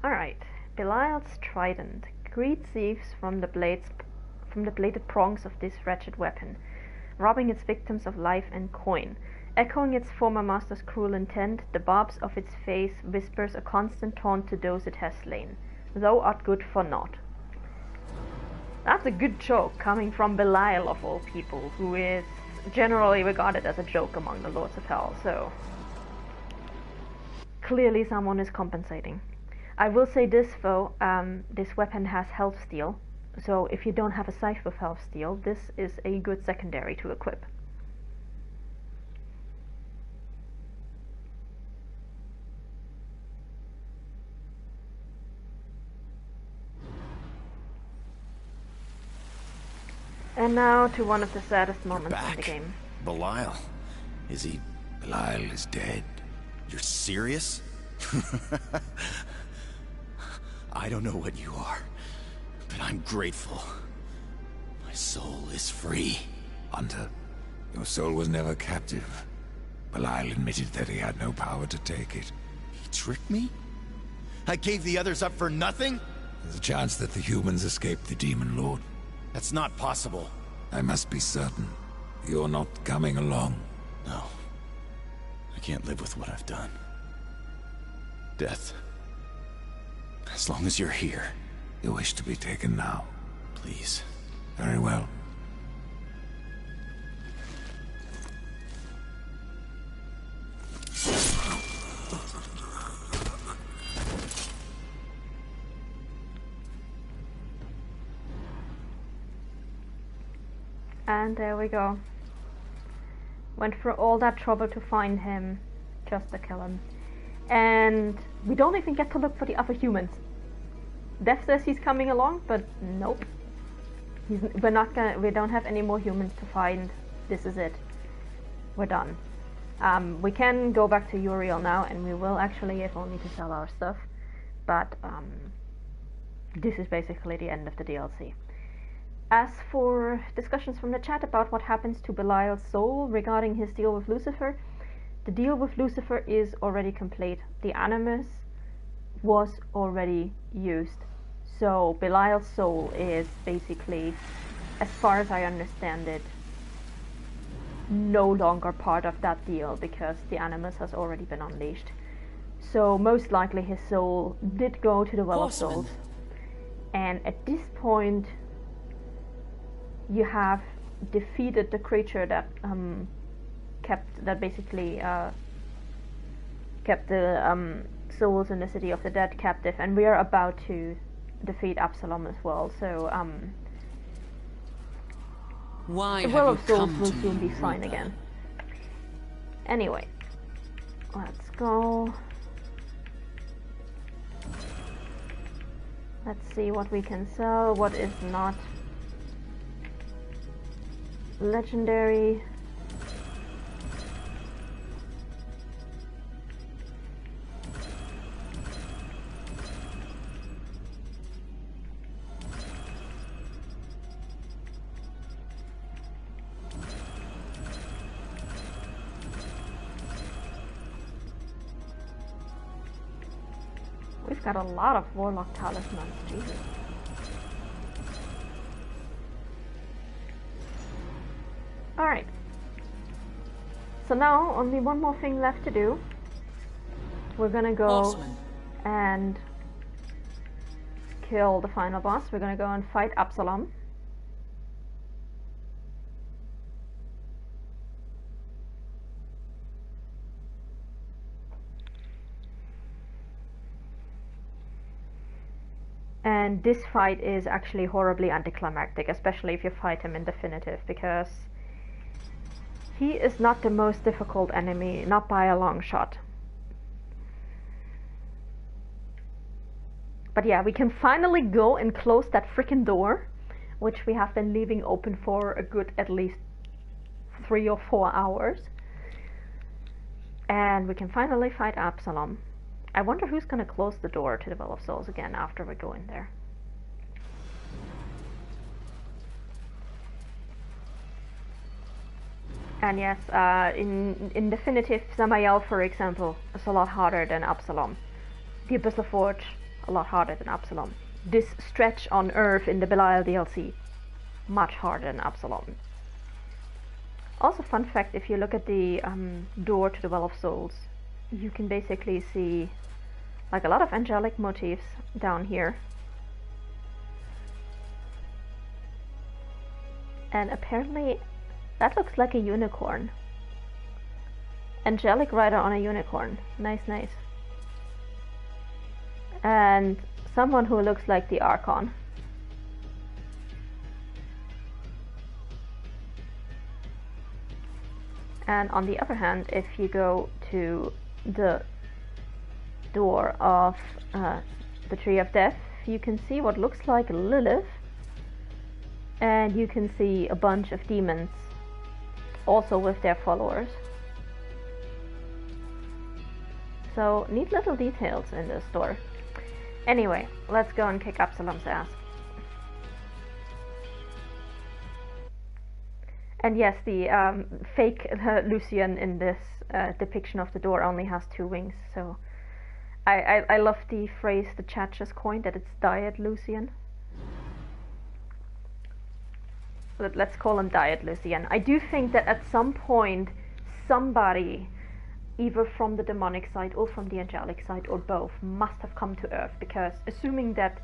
Alright, Belial's trident. Greed thieves from the bladed prongs of this wretched weapon, robbing its victims of life and coin. Echoing its former master's cruel intent, the barbs of its face whispers a constant taunt to those it has slain. Thou art good for naught. That's a good joke coming from Belial of all people, who is generally regarded as a joke among the Lords of Hell, so clearly someone is compensating. I will say this though, this weapon has health steal, so if you don't have a scythe with health steal, this is a good secondary to equip. And now to one of the saddest moments in the game. Belial. Is he? Belial is dead. You're serious? I don't know what you are, but I'm grateful. My soul is free. Hunter, your soul was never captive. Belial admitted that he had no power to take it. He tricked me? I gave the others up for nothing? There's a chance that the humans escaped the Demon Lord. That's not possible. I must be certain. You're not coming along. No. I can't live with what I've done. Death. As long as you're here. You wish to be taken now? Please. Very well. And there we go. Went through all that trouble to find him, just to kill him. And we don't even get to look for the other humans. Death says he's coming along, but nope. We don't have any more humans to find. This is it. We're done. We can go back to Uriel now, and we will actually, if only to sell our stuff. But this is basically the end of the DLC. As for discussions from the chat about what happens to Belial's soul regarding his deal with Lucifer, the deal with Lucifer is already complete. The Animus was already used. So Belial's soul is basically, as far as I understand it, no longer part of that deal because the Animus has already been unleashed. So most likely his soul did go to the Well of Souls. And at this point, you have defeated the creature that basically kept the souls in the City of the Dead captive, and we are about to defeat Absalom as well. So Why the Well have of you Souls come will to soon me, be fine brother? again. Anyway, let's go. Let's see what we can sell, what is not legendary. We've got a lot of Warlock talismans, Jesus. Alright. So now, only one more thing left to do. We're gonna go Horseman. and kill the final boss. We're gonna go and fight Absalom. And this fight is actually horribly anticlimactic, especially if you fight him in definitive, because he is not the most difficult enemy, not by a long shot. But yeah, we can finally go and close that freaking door, which we have been leaving open for a good at least 3 or 4 hours. And we can finally fight Absalom. I wonder who's gonna close the door to the Well of Souls again after we go in there. And yes, in definitive, Samael, for example, is a lot harder than Absalom. The Abyssal Forge, a lot harder than Absalom. This stretch on Earth in the Belial DLC, much harder than Absalom. Also, fun fact, if you look at the door to the Well of Souls, you can basically see like a lot of angelic motifs down here. And apparently that looks like a unicorn. Angelic rider on a unicorn. Nice, nice. And someone who looks like the Archon. And on the other hand, if you go to the door of the Tree of Death, you can see what looks like Lilith, and you can see a bunch of demons also with their followers. So neat little details in this door. Anyway, let's go and kick Absalom's ass. And yes, the fake Lucian in this depiction of the door only has 2 wings, so I love the phrase the chat just coined, that it's Diet Lucian. Let's call him Diet Lucian. I do think that at some point somebody, either from the demonic side or from the angelic side or both, must have come to Earth, because assuming that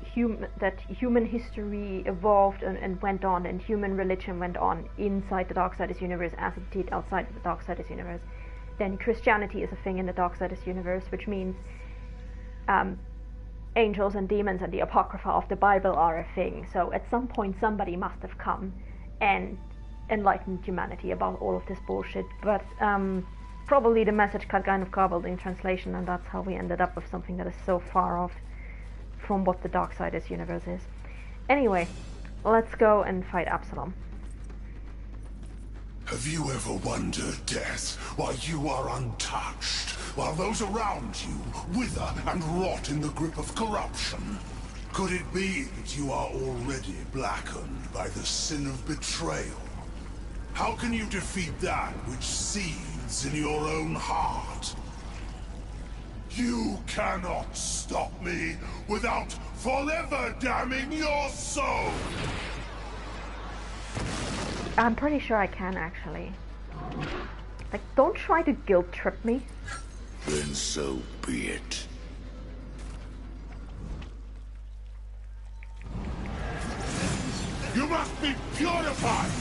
human history evolved and went on, and human religion went on inside the Darksiders universe as it did outside of the Darksiders universe, then Christianity is a thing in the Darksiders universe, which means angels and demons and the Apocrypha of the Bible are a thing. So at some point somebody must have come and enlightened humanity about all of this bullshit, but probably the message got kind of garbled in translation, and that's how we ended up with something that is so far off from what the Darksiders universe is. Anyway, let's go and fight Absalom. Have you ever wondered, Death, why you are untouched, while those around you wither and rot in the grip of corruption? Could it be that you are already blackened by the sin of betrayal? How can you defeat that which seethes in your own heart? You cannot stop me without forever damning your soul! I'm pretty sure I can, actually. Like, don't try to guilt trip me. Then so be it. You must be purified!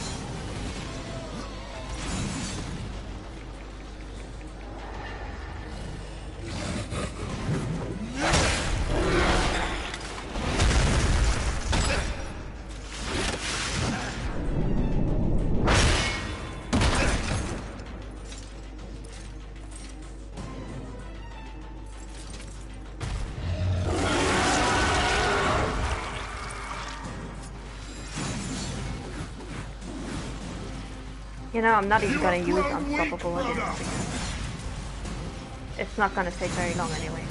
You know, I'm not even gonna use Unstoppable again, because it's not gonna take very long anyway.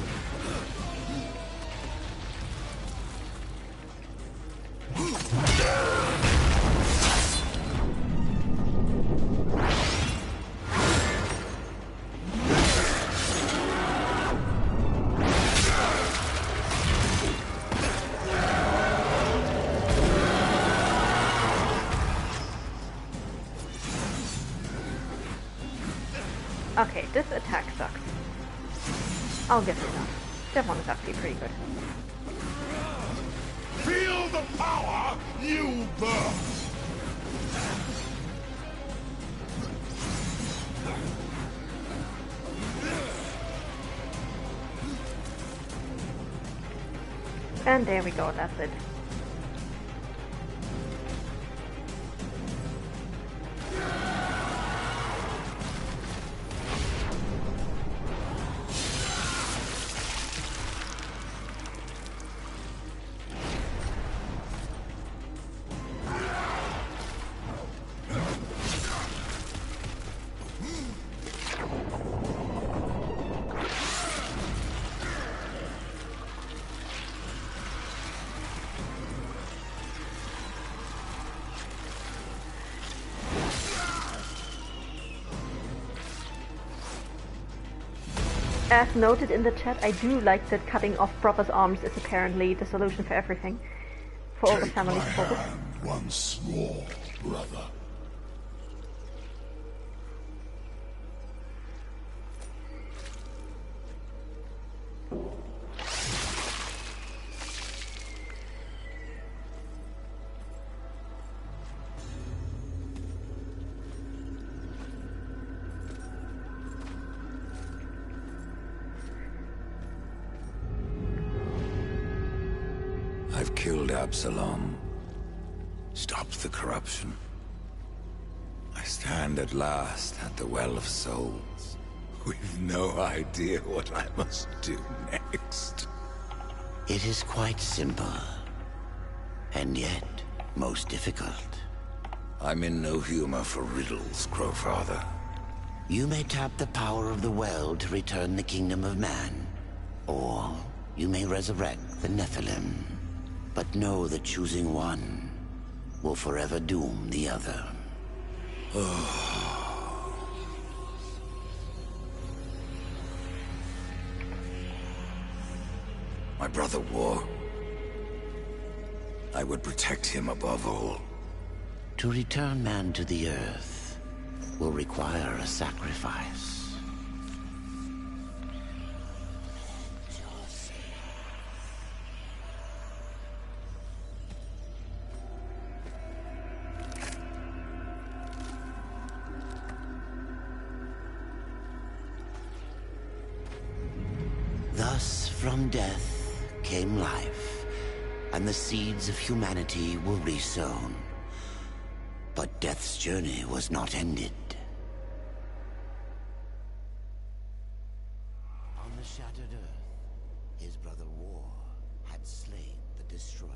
Okay, this attack sucks. I'll give it that. That one is actually pretty good. Feel the power you birth! And there we go, that's it. As noted in the chat, I do like that cutting off Brother's arms is apparently the solution for everything. For all the families focus. Once more, brother. I've killed Absalom. Stopped the corruption. I stand at last at the Well of Souls, with no idea what I must do next. It is quite simple, and yet most difficult. I'm in no humor for riddles, Crowfather. You may tap the power of the well to return the kingdom of man, or you may resurrect the Nephilim. But know that choosing one will forever doom the other. My brother War. I would protect him above all. To return man to the earth will require a sacrifice. Thus, from death came life, and the seeds of humanity were resown. But death's journey was not ended. On the shattered earth, his brother War had slain the destroyer.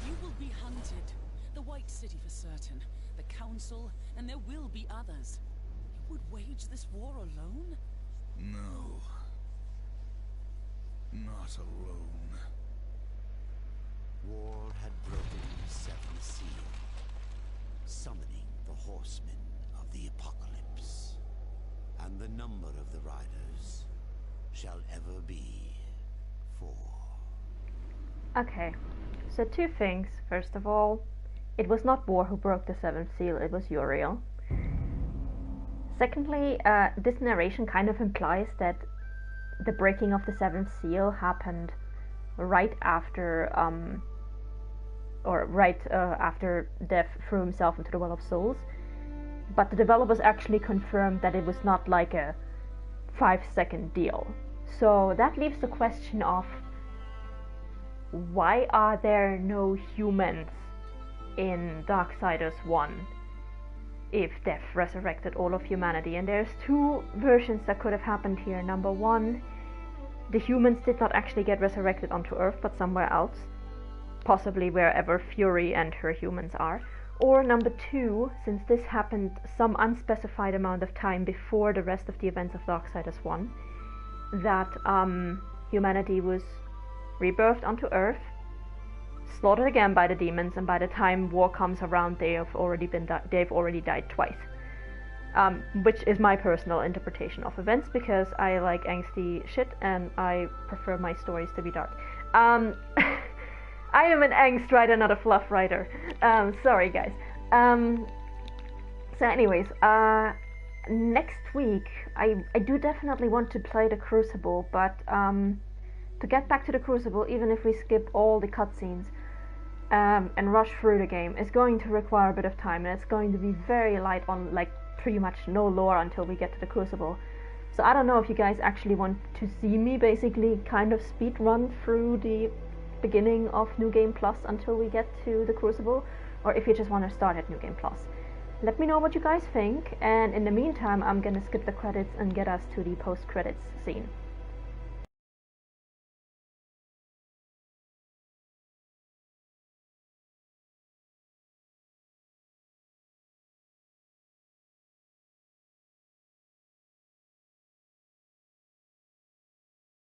You will be hunted. The White City for certain. The Council, and there will be others. You would wage this war alone? No. Not alone. War had broken the seventh seal, summoning the horsemen of the apocalypse. And the number of the riders shall ever be 4. Okay, so two things. First of all, it was not War who broke the seventh seal, it was Uriel. Secondly, this narration kind of implies that the breaking of the seventh seal happened right after, after Death threw himself into the Well of Souls. But the developers actually confirmed that it was not like a 5-second deal. So that leaves the question of why are there no humans in Darksiders 1 if Death resurrected all of humanity? And there's two versions that could have happened here. Number one, the humans did not actually get resurrected onto Earth, but somewhere else, possibly wherever Fury and her humans are. Or number two, since this happened some unspecified amount of time before the rest of the events of Darksiders 1, that humanity was rebirthed onto Earth, slaughtered again by the demons, and by the time war comes around, they've already died twice. Which is my personal interpretation of events, because I like angsty shit and I prefer my stories to be dark. I am an angst writer, not a fluff writer. Sorry guys. So anyways, next week I do definitely want to play the Crucible, but to get back to the Crucible, even if we skip all the cutscenes and rush through the game, is going to require a bit of time, and it's going to be very light on, like, pretty much no lore until we get to the Crucible. So I don't know if you guys actually want to see me basically kind of speed run through the beginning of New Game Plus until we get to the Crucible, or if you just want to start at New Game Plus. Let me know what you guys think, and in the meantime I'm gonna skip the credits and get us to the post-credits scene.